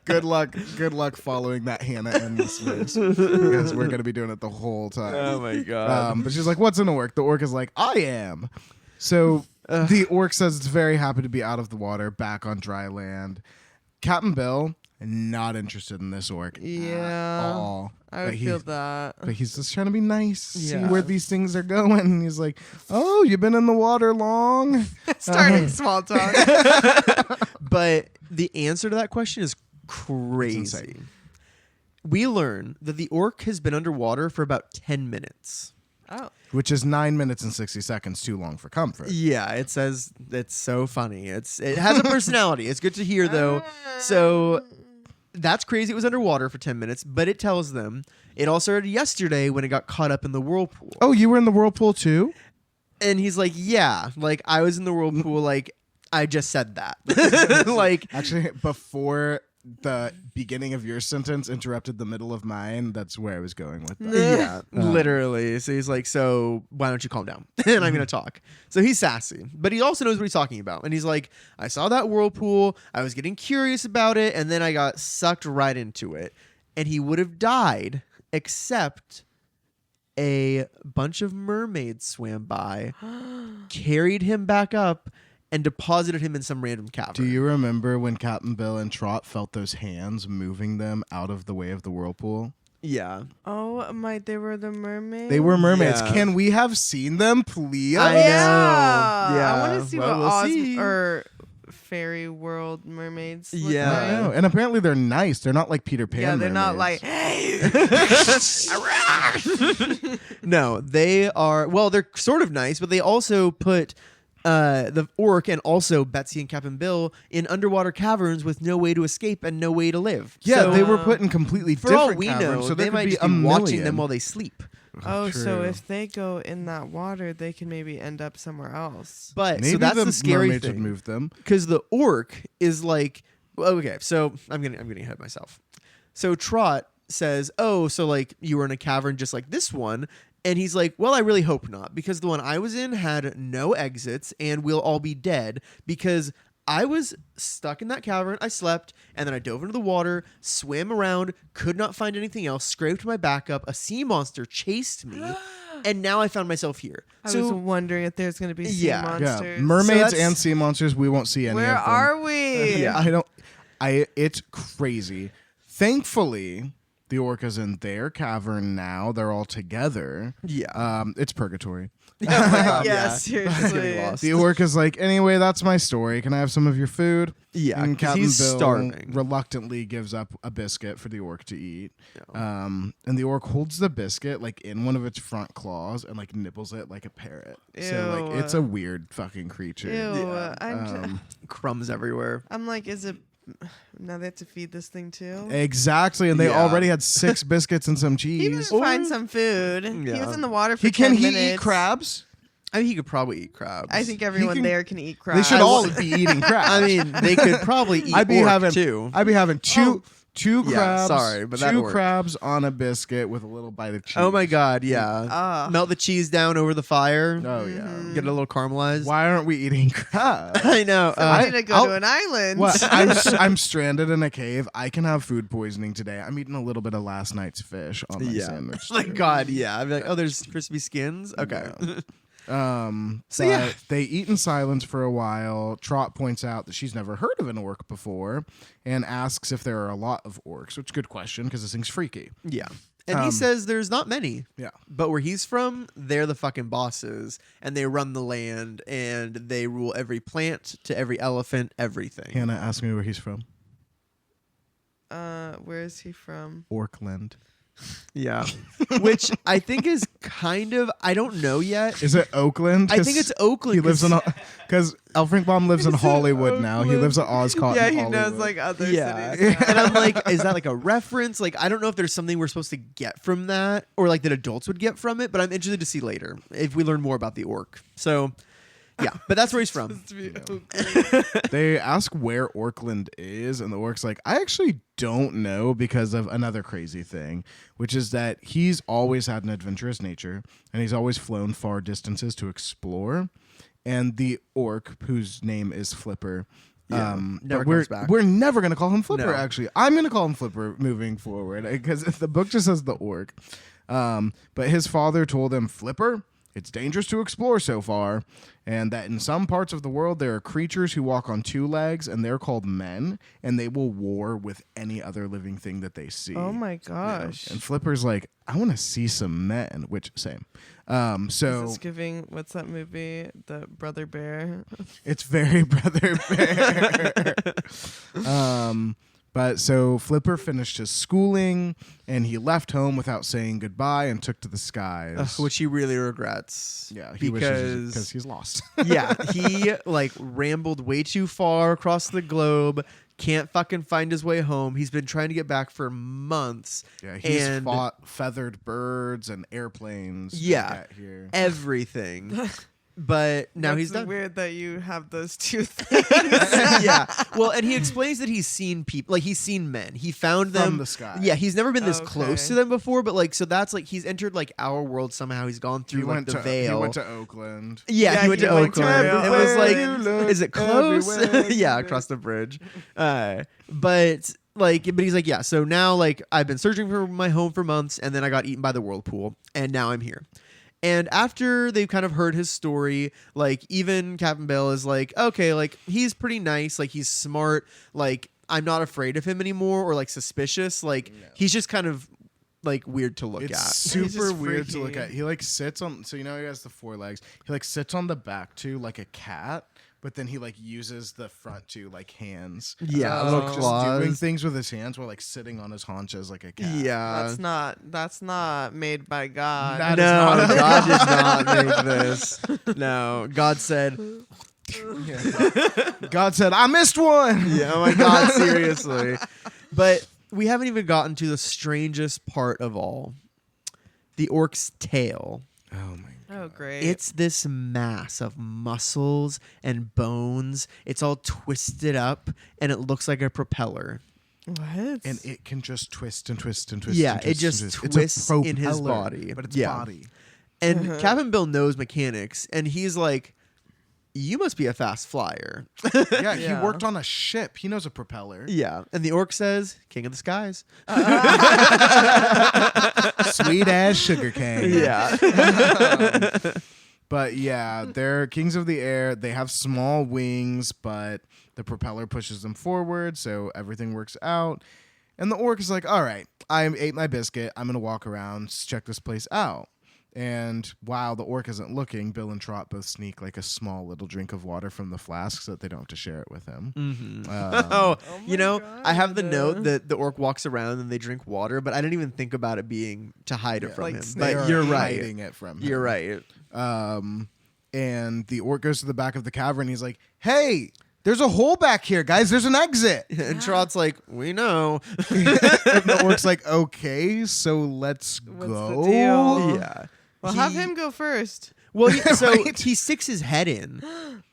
Good luck following that Hannah and the Smiths, because we're gonna be doing it the whole time. Oh my god. But she's like, "What's an orc?" The orc is like, "I am." So the orc says it's very happy to be out of the water, back on dry land. Captain Bill, not interested in this orc at Yeah. all. I would feel that. But he's just trying to be nice, see Yeah. where these things are going. And he's like, "Oh, you've been in the water long." Starting small talk. But the answer to that question is crazy. insane. We learn that the orc has been underwater for about 10 minutes. Oh. Which is 9 minutes and 60 seconds too long for comfort. Yeah, it says it's so funny. It has a personality. It's good to hear though. So that's crazy. It was underwater for 10 minutes, but it tells them it all started yesterday when it got caught up in the whirlpool. Oh, you were in the whirlpool too? And he's like, "Yeah, like I was in the whirlpool. Like I just said that." Like Actually, before the beginning of your sentence interrupted the middle of mine, that's where I was going with that. yeah, literally. So he's like, "So why don't you calm down?" And I'm gonna talk. So he's sassy, but he also knows what he's talking about. And he's like, "I saw that whirlpool. I was getting curious about it, and then I got sucked right into it." And he would have died, except a bunch of mermaids swam by, carried him back up, and deposited him in some random cavern. Do you remember when Captain Bill and Trot felt those hands moving them out of the way of the whirlpool? Yeah. Oh my! They were the mermaids. They were mermaids. Yeah. Can we have seen them, please? I know. Yeah. Yeah. I want to see Well, what we'll Oz see. or fairy world mermaids. Look Yeah. I know. like. And apparently they're nice. They're not like Peter Pan. Yeah, they're not like, mermaids. hey. No, they are. Well, they're sort of nice, but they also put the orc and also Betsy and Captain Bill in underwater caverns with no way to escape and no way to live. Yeah, So, they were put in completely for different all we caverns, know, so they there might could be just a be watching million. them while they sleep. Oh, so True. if they go in that water, they can maybe end up somewhere else. But Maybe so that's the scary mermaids would thing, move them. because the orc is like, well, okay, so I'm getting ahead of myself. So Trot says, "Oh, so like you were in a cavern just like this one." And he's like, "Well, I really hope not, because the one I was in had no exits and we'll all be dead, because I was stuck in that cavern. I slept, and then I dove into the water, swam around, could not find anything else, scraped my back up. A sea monster chased me, and now I found myself here." I was wondering if there's going to be sea Yeah. monsters. Yeah, mermaids that's- and sea monsters. We won't see any Where of them. are we? Yeah. It's crazy. Thankfully, the orca's in their cavern now. They're all together. Yeah. It's purgatory. Yeah, Yeah. seriously. Getting lost. The orca's like, anyway, that's my story. Can I have some of your food? Yeah, And 'cause Captain he's Bill starving. reluctantly gives up a biscuit for the orc to eat. Yeah. And the orc holds the biscuit like in one of its front claws and like nibbles it like a parrot. So like Ew. it's a weird fucking creature. Ew. Yeah. Crumbs everywhere. I'm like, is it? Now they have to feed this thing too. Exactly, and they Yeah. already had 6 biscuits and some He was cheese. find some food. He Yeah. was in the water for He 10 can minutes. eat crabs? I mean, he could probably eat crabs. I think everyone can- there can eat crabs. They should all be eating crabs. I mean, they could probably eat I'd be orc having too. I'd be having two Yeah, crabs. sorry, but that two orc. crabs on a biscuit with a little bite of cheese. Oh my god, yeah. Ah. Melt the cheese down over the fire. Oh yeah. Mm-hmm. Get it a little caramelized. Why aren't we eating crabs? I know. I need to go I'll- to an island. What? I'm stranded in a cave. I can have food poisoning today. I'm eating a little bit of last night's fish on my yeah. sandwich. My too. god, yeah. I'd be like, oh, there's crispy skins. Okay. So yeah. they eat in silence for a while. Trot points out that she's never heard of an orc before and asks if there are a lot of orcs, which is a good question because this thing's freaky. Yeah. And he says there's not many. Yeah. But where he's from, they're the fucking bosses, and they run the land, and they rule every plant to every elephant, everything. Hannah, ask me where he's from. Where is he from? Orkland. Yeah. Which I think is kind of, I don't know yet. Is it Oakland? I think it's Oakland. He lives in 'cause- because Elfringbaum lives in Hollywood now. He lives at Oscott. Yeah, in he Hollywood. knows like other Yeah. cities. now. And I'm like, is that like a reference? Like, I don't know if there's something we're supposed to get from that, or like that adults would get from it, but I'm interested to see later if we learn more about the orc. So, yeah, but that's where he's from. Supposed to be Oakland. They ask where Orkland is, and the orc's like, I actually don't know because of another crazy thing, which is that he's always had an adventurous nature, and he's always flown far distances to explore. And the orc, whose name is Flipper, Yeah, never but comes back. we're never going to call him Flipper, No. actually. I'm going to call him Flipper moving forward because the book just says the orc. But his father told him, Flipper, it's dangerous to explore so far, and that in some parts of the world there are creatures who walk on 2 legs, and they're called men, and they will war with any other living thing that they see. Oh my gosh. And Flipper's like, I want to see some men, which same. Is So this giving what's that movie? The Brother Bear. it's very Brother Bear. But so Flipper finished his schooling, and he left home without saying goodbye and took to the skies. Which he really regrets. Yeah, he wishes because because he's lost. yeah, he like rambled way too far across the globe. Can't fucking find his way home. He's been trying to get back for months. Yeah, he's And- fought feathered birds and airplanes. to Yeah. get here. Everything. But now That's he's done. weird that you have those two things. Yeah. Well, and he explains that he's seen people, like he's seen men. He found them From the sky. Yeah, he's never been this close Okay. to them before, but like so that's like he's entered like our world somehow. He's gone He through like went the to veil. He went to Oakland. Yeah, Yeah, he went he to went to Oakland. It was everywhere like, you look, is it close? everywhere Yeah, you across the bridge. But he's like, yeah. So now, like, I've been searching for my home for months, and then I got eaten by the whirlpool, and now I'm here. And after they've kind of heard his story, like, even Captain Bill is like, okay, like, he's pretty nice, like, he's smart, like, I'm not afraid of him anymore, or like suspicious, like, he's just kind of like weird to look It's at. super just weird to look freaky. at. He like sits on, so you know he has the 4 legs. He like sits on the back too, like a cat, but then he like uses the front 2 like hands. Yeah, Oh. little Just doing claws. things with his hands while like sitting on his haunches like a cat. Yeah. That's not made by God. That- No, is not- God did not make this. No, God said, God said, I missed one. yeah, oh my God, seriously. But we haven't even gotten to the strangest part of all. the orc's tail. Oh my god. Oh, great. It's this mass of muscles and bones. It's all twisted up, and it looks like a propeller. What? And it can just twist and twist and twist. Yeah, and it twist just and twist. twists It's a in his propeller, body. but it's Yeah. body. And Captain Bill knows mechanics, and he's like, you must be a fast flyer. Yeah, he Yeah. worked on a ship. He knows a propeller. Yeah. And the orc says, King of the Skies. Sweet ass sugarcane. Yeah. But yeah, they're kings of the air. They have small wings, but the propeller pushes them forward, so everything works out. And the orc is like, all right, I ate my biscuit. I'm going to walk around, check this place out. And while the orc isn't looking, Bill and Trot both sneak like a small little drink of water from the flask so that they don't have to share it with him. Oh, you my know, I have the God. note that the orc walks around and they drink water, but I didn't even think about it being to hide it from like him. They But are you're right. hiding it from him. You're right. And the orc goes to the back of the cavern. He's like, hey, there's a hole back here, guys. There's an exit. And Trot's like, we know. And the orc's like, okay, so let's What's go. the deal? Yeah. Well, have him go first. Well, so Right? he sticks his head in,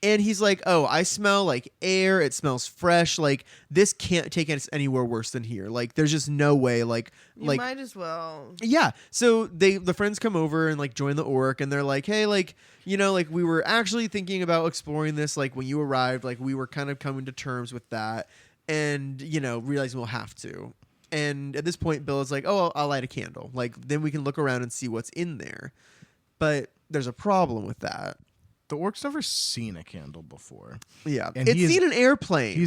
and he's like, "Oh, I smell like air. It smells fresh. Like this can't take us anywhere worse than here. Like there's just no way. Like You might as well. yeah." So the friends come over and like join the orc, and they're like, "Hey, like you know, like we were actually thinking about exploring this. Like when you arrived, like we were kind of coming to terms with that, and you know, realizing we'll have to." And at this point, Bill is like, "Oh, I'll light a candle. Like then we can look around and see what's in there." But there's a problem with that. The orc's never seen a candle before. Yeah, And it's he is- seen an airplane.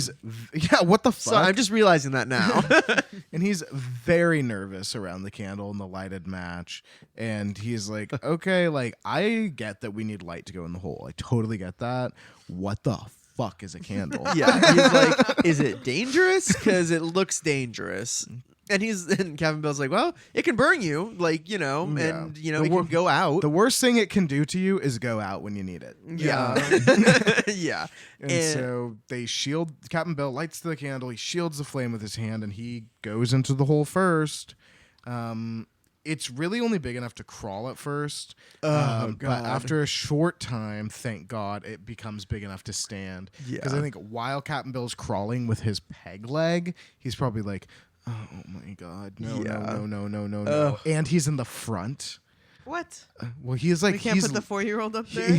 Yeah, what the fuck? So I'm just realizing that now. And he's very nervous around the candle and the lighted match. And he's like, okay, like, I get that we need light to go in the hole. I totally get that. What the fuck is a candle? Yeah, he's like, is it dangerous? Because it looks dangerous. And Captain Bill's like, well, it can burn you, like you know, Yeah. and you know, The it wor- can go out. The worst thing it can do to you is go out when you need it. yeah, yeah. And so they shield. Captain Bill lights the candle. He shields the flame with his hand, and he goes into the hole first. It's really only big enough to crawl at first. God. But after a short time, thank God, it becomes big enough to stand. Because I Yeah. think while Captain Bill's crawling with his peg leg, he's probably like, oh my God, no, Yeah. no. Ugh. And he's in the front. What? Well, he's like, We can't he's put the 4-year-old up there?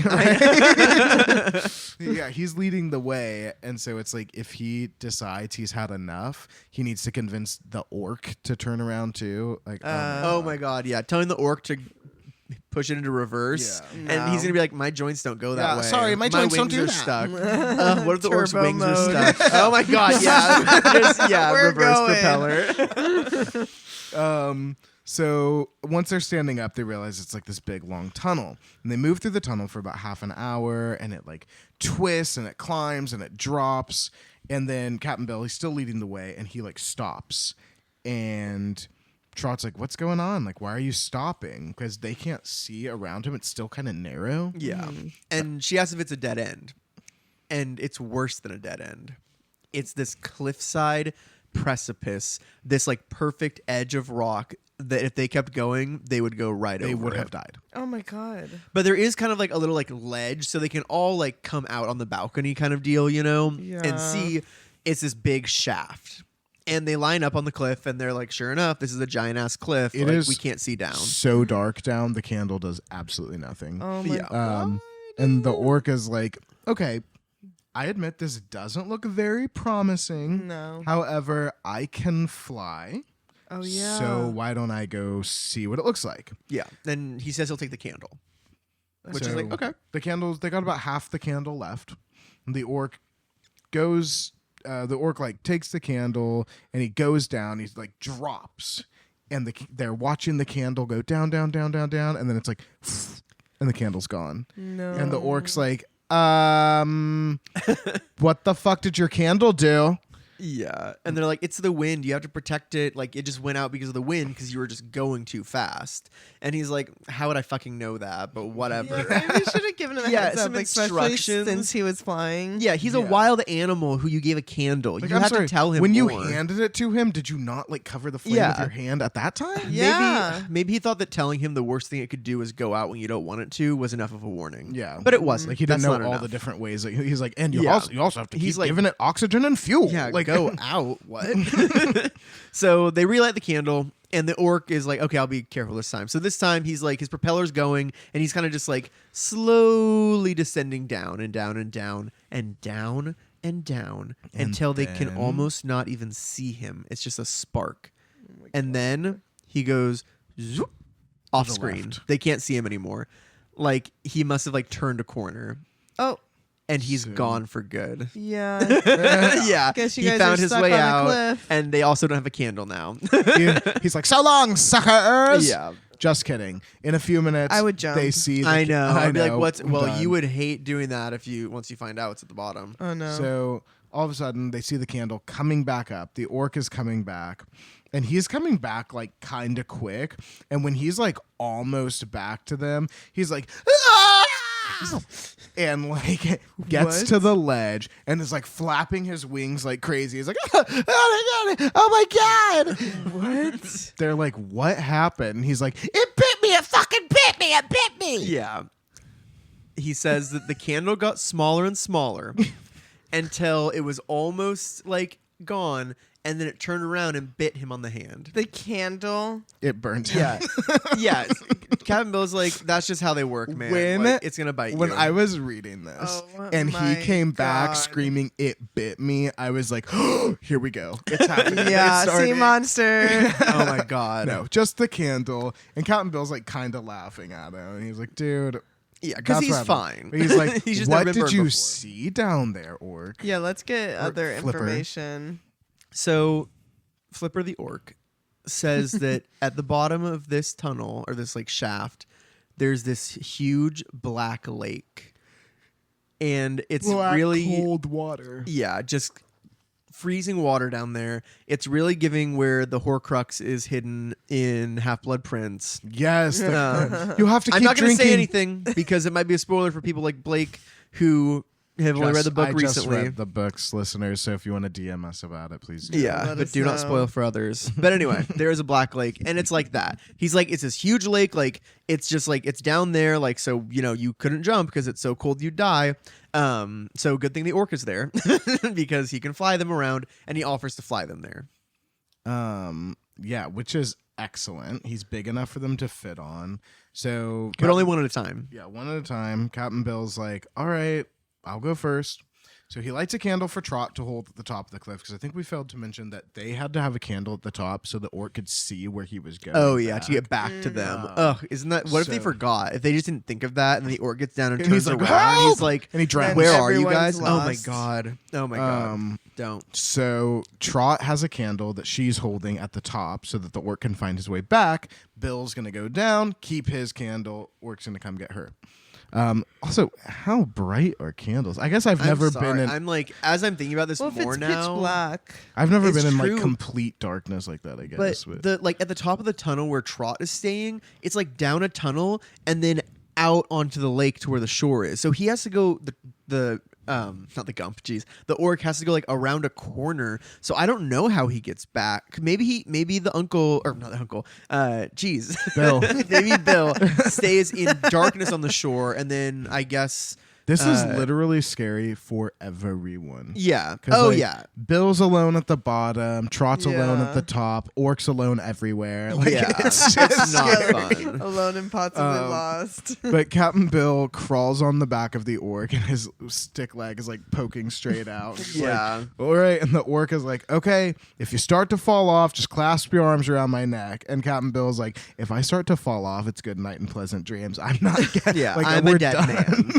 yeah, he's leading the way, and so it's like if he decides he's had enough, he needs to convince the orc to turn around too. Like, Oh my God, yeah. Telling the orc to push it into reverse, Yeah. and he's No. gonna be like, "My joints don't go that Yeah, way. sorry, my joints don't wings do are that." stuck. What if the orc's Turbo wings mode. are stuck? Oh my God, yeah, just, yeah, We're reverse going. propeller. So once they're standing up, they realize it's like this big long tunnel, and they move through the tunnel for about half an hour, and it like twists and it climbs and it drops, and then Captain Bill, he's still leading the way, and he like stops, and Trot's like, "What's going on? Like, why are you stopping?" Because they can't see around him; it's still kind of narrow. Yeah, and she asks if it's a dead end, and it's worse than a dead end. It's this cliffside precipice, this like perfect edge of rock that if they kept going, they would go right over. They would it. have died. Oh my God. But there is kind of like a little like ledge, so they can all like come out on the balcony kind of deal, you know, Yeah. and see it's this big shaft. And they line up on the cliff, and they're like, "Sure enough, this is a giant ass cliff. It like, is we can't see down." So dark down, the candle does absolutely nothing. Oh my Yeah. God. And the orc is like, okay, I admit this doesn't look very promising. No. However, I can fly. Oh yeah. So why don't I go see what it looks like? Yeah. Then he says he'll take the candle, which is like, So okay. The candles, they got about half the candle left. And the orc goes, like takes the candle and he goes down. He's like drops. And they're watching the candle go down, down, down, down, down. And then it's like, and the candle's gone. No. And the orc's like, what the fuck did your candle do? Yeah. And they're like, it's the wind. You have to protect it. Like, it just went out because of the wind because you were just going too fast. And he's like, how would I fucking know that? But whatever. Yeah, maybe we should have given him a heads some up, especially instructions. since he was flying. Yeah, he's a Yeah. wild animal who you gave a candle. Like, you I'm have sorry, to tell him when you more. handed it to him, did you not like cover the flame with Yeah. your hand at that time? Yeah. Maybe he thought that telling him the worst thing it could do is go out when you don't want it to was enough of a warning. Yeah, But it wasn't. Like he didn't That's know not all enough. the different ways. That he's like, and you Yeah. also have to He's keep like- giving it oxygen and fuel. Yeah, like go out. What? So they relight the candle, and the orc is like, okay, I'll be careful this time. So this time he's like, his propeller's going, and he's kind of just like slowly descending down and down and down and down and down And until they can then- almost not even see him. It's just a spark. And then he goes zoop, off the screen. left. They can't see him anymore. Like he must have like turned a corner, Oh, and he's So- gone for good. yeah. Yeah, Guess you he guys found are his stuck way on a out, cliff. and they also don't have a candle now. He's like, so long, suckers. Yeah. Just kidding. In a few minutes, I would jump. They see. The I know. I'd be like, know. what's? I'm Well, done. you would hate doing that if you once you find out what's at the bottom. Oh no. So all of a sudden, they see the candle coming back up. The orc is coming back, and he's coming back like kind of quick. And when he's like almost back to them, he's like, "Ah!" and like gets What? to the ledge and is like flapping his wings like crazy. He's like, oh my god, oh my god. What? They're like, what happened? And he's like, it bit me, it fucking bit me, it bit me. Yeah. He says that the candle got smaller and smaller until it was almost like gone, and then it turned around and bit him on the hand. The candle. It burnt him. Yeah. Yeah. Captain Bill's like, that's just how they work, man. When- Like, it's gonna bite When you. I was reading this Oh and my he came back God. screaming, it bit me, I was like, oh, here we go. It's happening. Yeah, It's sea starting. monster. Oh my god. No, just the candle. And Captain Bill's like kind of laughing at him. And he's like, dude. Yeah, because that's he's what fine. happened. But he's like, He's just never what been did burned you before. see down there, orc? Yeah, let's get other Flipper. information. So, Flipper the orc says that at the bottom of this tunnel or this like shaft, there's this huge black lake, and it's really cold water. yeah, just freezing water down there. It's really giving where the Horcrux is hidden in Half-Blood Prince. Yes. Uh, you have to keep I'm not going to drinking. say anything because it might be a spoiler for people like Blake who have only read the book I recently. just read the books, listeners. So if you want to DM us about it, please do. Yeah, Let but us do not know. spoil for others. But anyway, there is a black lake, and it's like that. He's like, it's this huge lake, like it's just like it's down there, like so you couldn't jump because it's so cold you'd die. So good thing the orc is there because he can fly them around, and he offers to fly them there. Yeah, which is excellent. He's big enough for them to fit on. So, But only one at a time. yeah, one at a time. Captain Bill's like, all right, I'll go first. So he lights a candle for Trot to hold at the top of the cliff because I think we failed to mention that they had to have a candle at the top so the orc could see where he was going. Oh yeah, to back. get back to them. Mm. Ugh, isn't that? What if they So- forgot? If they just didn't think of that, and the orc gets down and And turns he's like, around, and "Help!" he's like, And he drowns. "Where are you Everyone's guys? Oh my lost. god! Oh my god! Um, Don't." So Trot has a candle that she's holding at the top so that the orc can find his way back. Bill's gonna go down, keep his candle. Orc's gonna come get her. Also, how bright are candles? I guess I've never I'm sorry. been in. I'm like, as I'm thinking about this Well, if more it's now. pitch black. I've never it's been in true. like complete darkness like that. I guess. But the like at the top of the tunnel where Trot is staying, it's like down a tunnel and then out onto the lake to where the shore is. So he has to go the not the gump, jeez. The orc has to go like around a corner. So I don't know how he gets back. Maybe the uncle or not the uncle. Jeez. Bill. Maybe Bill stays in darkness on the shore and then I guess This is literally scary for everyone. yeah. 'Cause, Oh like, yeah. Bill's alone at the bottom. Trot's alone at Yeah. the top. Orc's alone everywhere. Like, Yeah. it's It's just not scary. fun. Alone and possibly lost. But Captain Bill crawls on the back of the orc, and his stick leg is like poking straight out. It's Yeah. like, all right. And the orc is like, okay, if you start to fall off, just clasp your arms around my neck. And Captain Bill's like, if I start to fall off, it's good night and pleasant dreams. I'm not getting. Yeah, like, I'm we're a dead done. man.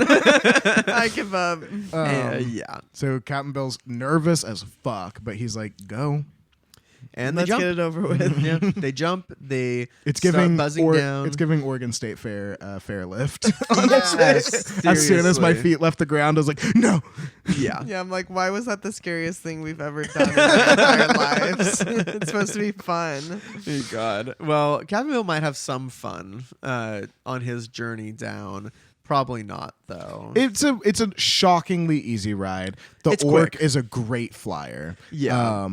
I give up. Yeah. So Captain Bill's nervous as fuck, but he's like, go. And Let's they jump. get it over with. Yeah, they jump. They It's start giving buzzing down. It's giving Oregon State Fair fair lift. Yes, As soon as my seriously. feet left the ground, I was like, no. Yeah. Yeah, I'm like, why was that the scariest thing we've ever done in our entire lives? It's supposed to be fun. Oh, God. Well, Captain Bill might have some fun on his journey down. Probably not, though. It's a shockingly easy ride. The It's orc quick. is a great flyer. Yeah.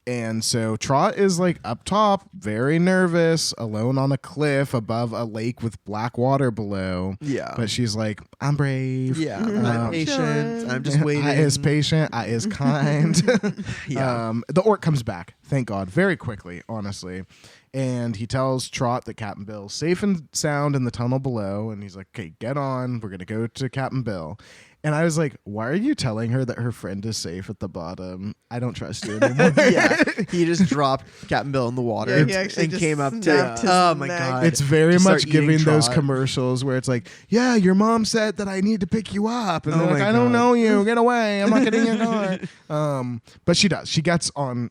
And so Trot is like up top, very nervous, alone on a cliff above a lake with black water below. Yeah. But she's like, I'm brave. Yeah. I'm patient. Chilling. I'm just waiting. I is patient. I is kind. Yeah. The orc comes back, thank God, very quickly, honestly. And he tells Trot that Captain Bill's safe and sound in the tunnel below. And he's like, okay, get on. We're going to go to Captain Bill. And I was like, why are you telling her that her friend is safe at the bottom? I don't trust you anymore. Yeah. He just dropped Captain Bill in the water Yeah, he actually and just came up to. snapped his Oh my neck. God. It's very Just much start eating giving those Trot. commercials where it's like, yeah, your mom said that I need to pick you up. And Oh they're like, my I don't God. know you. Get away. I'm not getting in your car. But she does. She gets in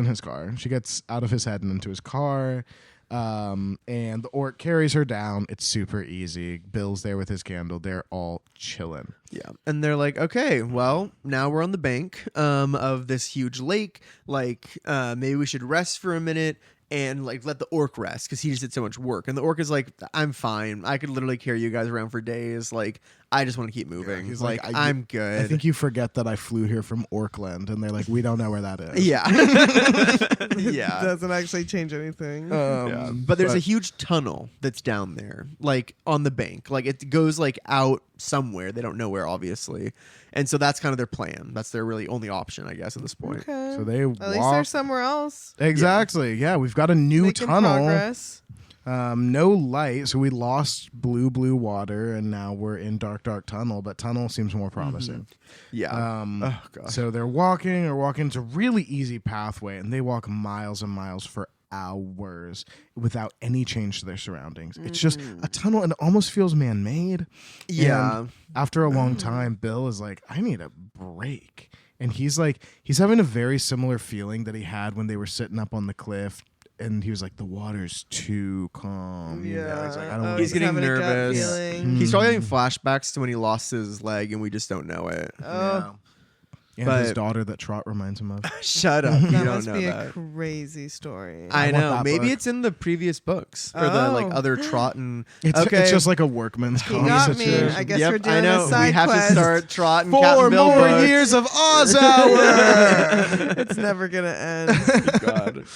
his car. She gets out of his head and into his car. And the orc carries her down. It's super easy. Bill's there with his candle. They're all chilling. Yeah. And they're like, okay, well, now we're on the bank of this huge lake. Like, maybe we should rest for a minute and like let the orc rest because he just did so much work. And the orc is like, I'm fine. I could literally carry you guys around for days. Like, I just want to keep moving. he's like, like, I'm good. I think you forget that I flew here from Orkland. And they're like, we don't know where that is. Yeah. Yeah. Doesn't actually change anything. Yeah. But there's a huge tunnel that's down there, like on the bank. Like it goes like out somewhere. They don't know where, obviously. And so that's kind of their plan. That's their really only option, I guess, at this point. Okay. So they At least they're walk. somewhere else. Exactly. Yeah, we've got a new Making tunnel. progress. No light, so we lost blue water, and now we're in dark tunnel. But tunnel seems more promising. Yeah. Oh gosh. So they're walking. It's a really easy pathway, and they walk miles and miles for hours without any change to their surroundings. It's just a tunnel, and it almost feels man-made. Yeah. And after a long time, Bill is like, I need a break. And he's having a very similar feeling that he had when they were sitting up on the cliff. And he was like, the water's too calm. You know? He's like, I don't wanna- He's getting having a gut nervous. feeling. He's probably having flashbacks to when he lost his leg and we just don't know it. Oh, And But- his daughter that Trot reminds him of. Shut up. You that don't must know be a that. crazy story. I want know. that Maybe book. it's in the previous books or the like Oh. other Trot and It's just like a workman's He comp got me. situation. I guess Yep, we're doing I know. a side we have quest. to start Trot and 4 Captain Bill more books. years of Oz Hour. It's never gonna end. God.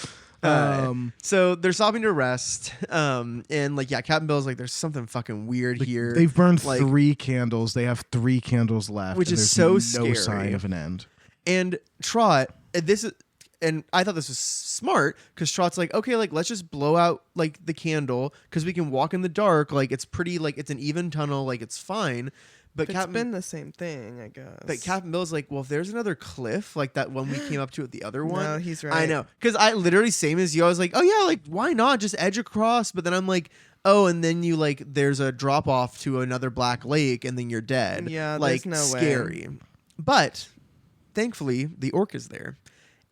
So they're stopping to rest, and like Captain Bill's like, there's something fucking weird here. They've burned like, 3 candles. They have 3 candles left, Which and is there's so no scary. sign of an end. and Trot. And I thought this was smart because Trot's like, okay, like let's just blow out like the candle because we can walk in the dark. Like it's pretty, like it's an even tunnel, like it's fine. But It's Captain, been the same thing, I guess. but Captain Bill's like, well, if there's another cliff like that one we came up to at the other one, No, he's right. I know, because I literally same as you. I was like, oh yeah, like why not just edge across? But then I'm like, oh, and then you like there's a drop off to another black lake, and then you're dead. Yeah, like there's no way. scary. But thankfully, the orc is there,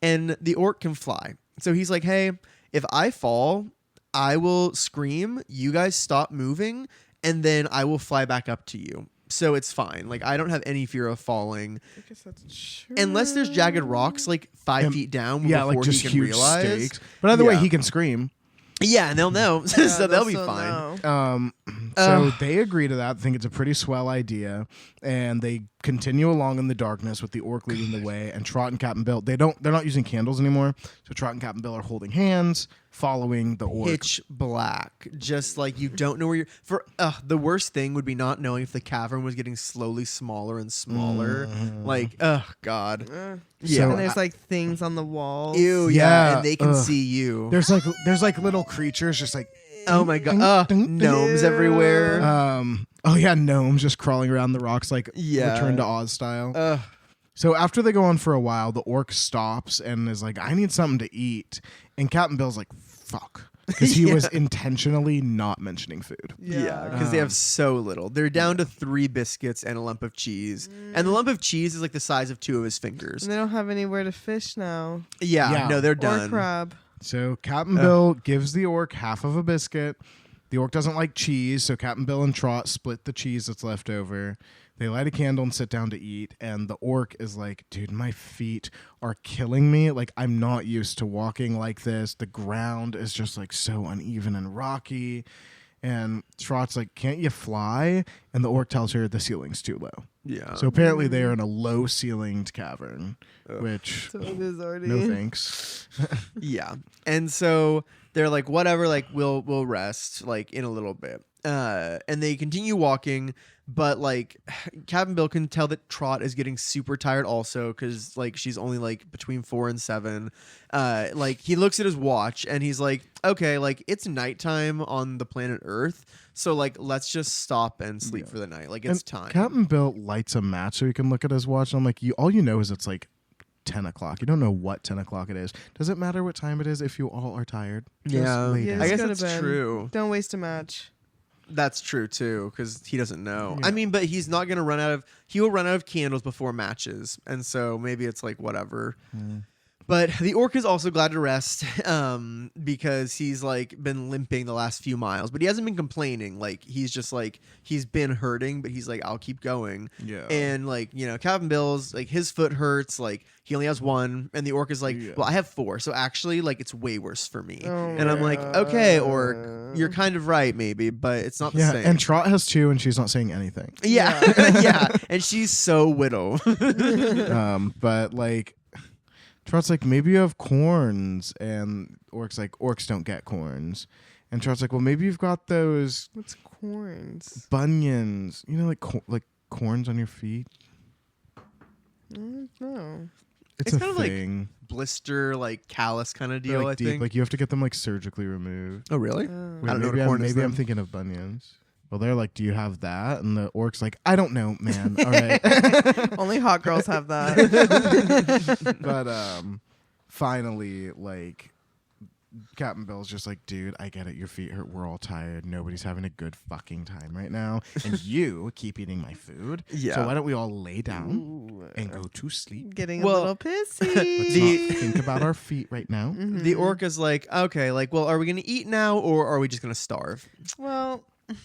and the orc can fly. So he's like, hey, if I fall, I will scream. You guys stop moving, and then I will fly back up to you. So it's fine. Like I don't have any fear of falling. I guess that's true. Unless there's jagged rocks like 5 feet down Yeah, before like just he can huge realize. stakes. But either way, Yeah. he can scream. Yeah, and they'll know. Yeah, so they'll be still fine. know. So they agree to that, think it's a pretty swell idea, and they continue along in the darkness with the orc leading the way, and Trot and Captain Bill, they're not using candles anymore, so Trot and Captain Bill are holding hands, following the orc. Pitch black. Just like you don't know where you're the worst thing would be not knowing if the cavern was getting slowly smaller and smaller. Like, oh God. Yeah. So And there's like things on the walls. Ew, Yeah, and they can ugh. see you. There's like little creatures just like Oh my God. Gnomes everywhere. oh yeah, gnomes just crawling around the rocks like Yeah. Return to Oz style. Ugh. So after they go on for a while, the orc stops and is like, I need something to eat. And Captain Bill's like, fuck. because he Yeah. was intentionally not mentioning food. Yeah, because they have so little. They're down to 3 biscuits and a lump of cheese. And the lump of cheese is like the size of 2 of his fingers. And they don't have anywhere to fish now. Yeah. No, they're Or done. crab. So Captain Bill gives the orc half of a biscuit. The orc doesn't like cheese, so Captain Bill and Trot split the cheese that's left over. They light a candle and sit down to eat, and the orc is like, dude, my feet are killing me. Like, I'm not used to walking like this. The ground is just like so uneven and rocky. And Trot's like, can't you fly? And the orc tells her the ceiling's too low. Yeah. So apparently they are in a low-ceilinged cavern, which, So it is already. no thanks. Yeah. And so they're like, whatever, like we'll rest like in a little bit. And they continue walking, but like Captain Bill can tell that Trot is getting super tired also because like she's only like between 4 and 7. Like he looks at his watch and he's like, okay, like it's nighttime on the planet Earth, so like let's just stop and sleep for the night. Like it's time. Captain Bill lights a match so he can look at his watch. And I'm like, all you know is it's like 10 o'clock. You don't know what 10 o'clock it is. Does it matter what time it is if you all are tired? Just Yeah. lay Yeah, down. I just guess go to that's bed. true. Don't waste a match. That's true too, because he doesn't know. Yeah. I mean, but he's not gonna run out of. He will run out of candles before matches, and so maybe it's like whatever. But the orc is also glad to rest, because he's like been limping the last few miles, but he hasn't been complaining. Like he's just like he's been hurting, but he's like I'll keep going. Yeah. And like Captain Bill's like his foot hurts, like he only has 1, and the orc is like, well, I have 4, so actually like it's way worse for me. Oh And I'm like, okay, orc, you're kind of right, maybe, but it's not the Yeah, same. and Trot has 2 and she's not saying anything. Yeah, yeah, and she's so widow. But like Trot's like, maybe you have corns, and Orc's like, orcs don't get corns. And Trot's like, well, maybe you've got those What's corns? bunions, like corns on your feet. No. It's It's a kinda like thing. Blister, like callus kind of They're, deal. like I deep, think. like you have to get them like surgically removed. Oh, really? Wait, I don't know what maybe a corn is maybe I'm then. thinking of bunions. Well, they're like, do you have that? And the orc's like, I don't know, man. All right. Only hot girls have that. But finally, like, Captain Bill's just like, dude, I get it. Your feet hurt. We're all tired. Nobody's having a good fucking time right now. And you keep eating my food. Yeah. So why don't we all lay down and go to sleep? Getting Well, a little pissy. Let's not think about our feet right now. The orc is like, okay, like, well, are we gonna eat now or are we just gonna starve? Well,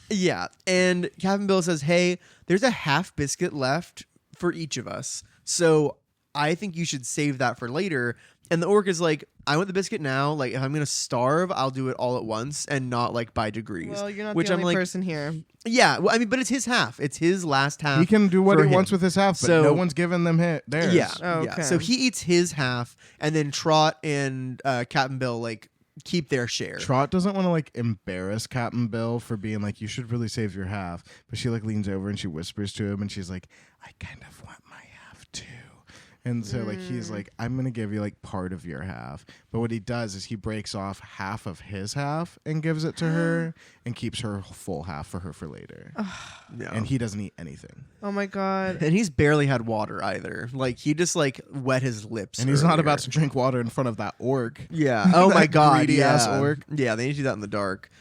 Yeah. And Captain Bill says, hey, there's a half biscuit left for each of us, so I think you should save that for later. And the orc is like, I want the biscuit now. Like, if I'm gonna starve, I'll do it all at once and not like by degrees. well, you're not Which the I'm only like, person here. yeah. Well, I mean, but it's his half. It's his last half. He can do what for he wants him. with his half, but So- no one's giving them theirs. Yeah. Oh, Yeah. okay. So he eats his half, and then Trot and Captain Bill like keep their share. Trot doesn't want to like embarrass Captain Bill for being like, you should really save your half. But she like leans over and she whispers to him and she's like, I kind of want my half too. And so like he's like, I'm gonna give you like part of your half. But what he does is he breaks off half of his half and gives it to her and keeps her full half for her for later. Yeah. And he doesn't eat anything. Oh my god. And he's barely had water either. Like he just like wet his lips. And he's not about to earlier. drink water in front of that orc. Yeah. Oh my That god. greedy Yeah. ass orc. Yeah. They need to do that in the dark.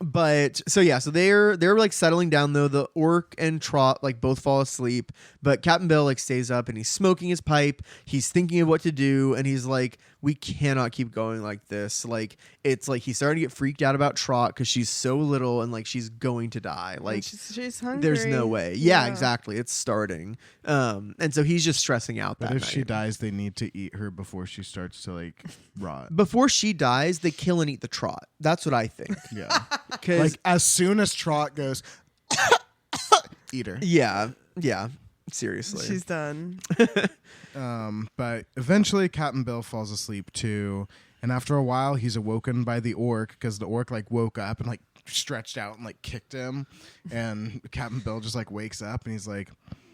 But so yeah, so they're like settling down though. The orc and Trot like both fall asleep, but Captain Bill like stays up and he's smoking his pipe. He's thinking of what to do, and he's like, we cannot keep going like this. Like it's like he's starting to get freaked out about Trot because she's so little and like she's going to die. Like she's hungry. there's no way. Yeah, exactly. It's starting. And so he's just stressing out But that if night. she dies, they need to eat her before she starts to like rot. Before she dies, they kill and eat the Trot. That's what I think. Yeah. Because Like as soon as Trot goes, eat her. yeah, seriously. She's done. But eventually Captain Bill falls asleep too. And after a while, he's awoken by the orc because the orc like woke up and like stretched out and like kicked him. And Captain Bill just like wakes up and he's like,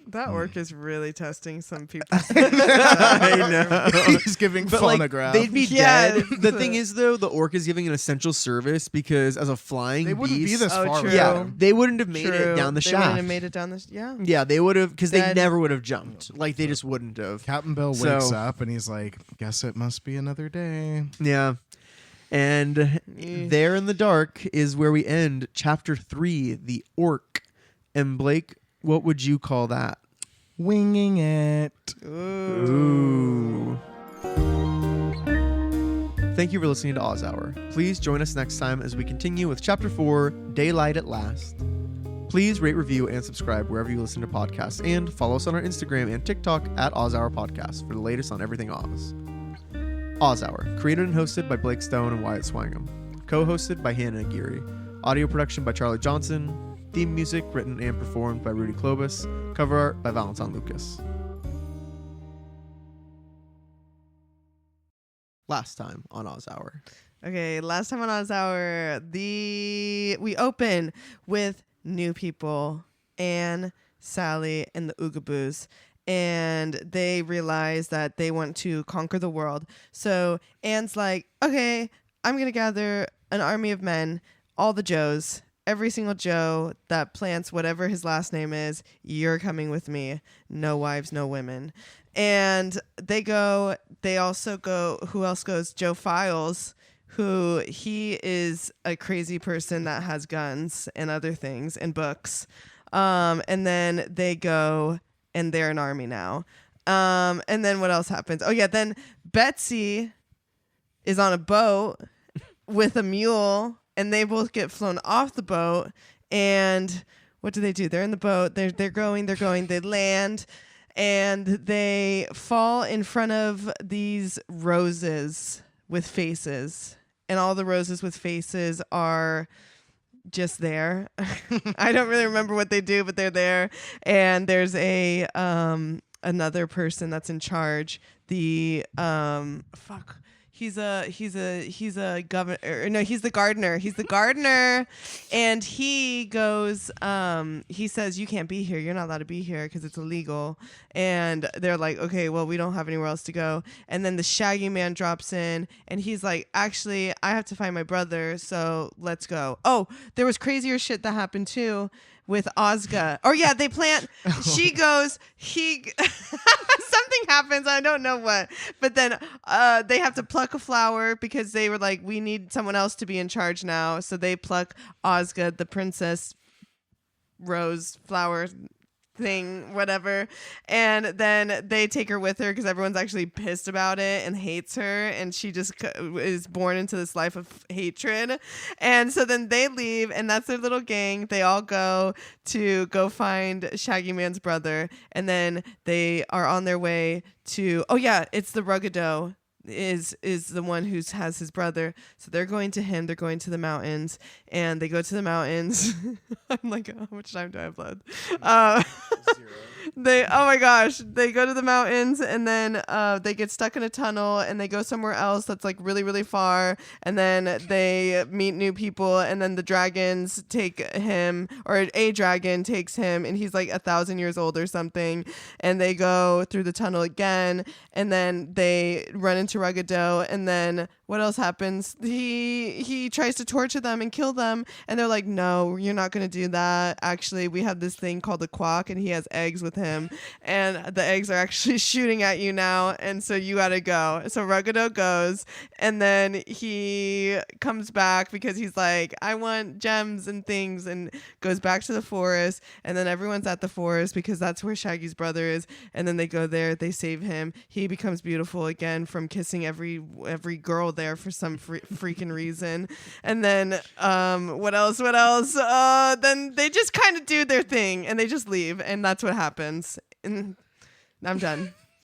That orc is really testing some people. I know. he's giving But like, phonograph. they'd be Yeah, dead. it's The thing is, though, the orc is giving an essential service because as a flying They wouldn't be beast, this Oh, far. true. without yeah, him. they wouldn't have made it True. down the They wouldn't shaft. have made it down the. Yeah. Yeah, they would have because they Dead. never would have jumped. Like they just wouldn't have. Captain Bill So- wakes up and he's like, guess it must be another day. Yeah. And there in the dark is where we end chapter 3, the orc. And Blake, what would you call that? Winging it. Ooh. Thank you for listening to Oz Hour. Please join us next time as we continue with Chapter 4, Daylight at Last. Please rate, review, and subscribe wherever you listen to podcasts, and follow us on our Instagram and TikTok at Oz Hour Podcast for the latest on everything Oz. Oz Hour, created and hosted by Blake Stone and Wyatt Swangam. Co-hosted by Hannah Aguirre. Audio production by Charlie Johnson. Theme music written and performed by Rudy Klobus. Cover art by Valentin Lucas. Last time on Oz Hour. Okay, last time on Oz Hour, we open with new people, Anne, Sally, and the Oogaboos. And they realize that they want to conquer the world. So Anne's like, okay, I'm going to gather an army of men, all the Joes, every single Joe that plants whatever his last name is, you're coming with me. No wives, no women. And they also go, who else goes? Joe Files, who he is a crazy person that has guns and other things and books. And then they go and they're an army now. And then what else happens? Oh yeah, then Betsy is on a boat with a mule and they both get flown off the boat. And what do? They're in the boat. They're going, they land. And they fall in front of these roses with faces. And all the roses with faces are just there. I don't really remember what they do, but they're there. And there's a another person that's in charge. He's a governor. No, he's the gardener. He's the gardener. And he goes, he says, you can't be here. You're not allowed to be here because it's illegal. And they're like, okay, well, we don't have anywhere else to go. And then the Shaggy Man drops in and he's like, actually, I have to find my brother. So let's go. Oh, there was crazier shit that happened too with Ozga. Oh yeah, they plant, she goes, something happens, I don't know what, but then they have to pluck a flower because they were like, we need someone else to be in charge now. So they pluck Ozga, the princess rose flower thing, whatever, and then they take her with her because everyone's actually pissed about it and hates her, and she just is born into this life of hatred. And so then they leave, and that's their little gang. They all go find Shaggy Man's brother, and then they are on their way to, oh yeah, it's the Ruggado is the one who has his brother. So they're going to him. They're going to the mountains, and they go to the mountains. I'm like, how much time do I have left? Oh my gosh, they go to the mountains, and then they get stuck in a tunnel, and they go somewhere else that's like really, really far, and then they meet new people, and then the dragons take him, or a dragon takes him, and he's like 1,000 years old or something, and they go through the tunnel again, and then they run into Ruggado, and then what else happens? He tries to torture them and kill them, and they're like, no, you're not going to do that. Actually, we have this thing called the quack, and he has eggs with him, and the eggs are actually shooting at you now, and so you got to go. So Ruggado goes, and then he comes back because he's like, I want gems and things, and goes back to the forest, and then everyone's at the forest because that's where Shaggy's brother is, and then they go there, they save him. He becomes beautiful again from kissing every girl there for some freaking reason. And then what else? Then they just kind of do their thing and they just leave, and that's what happens. And I'm done.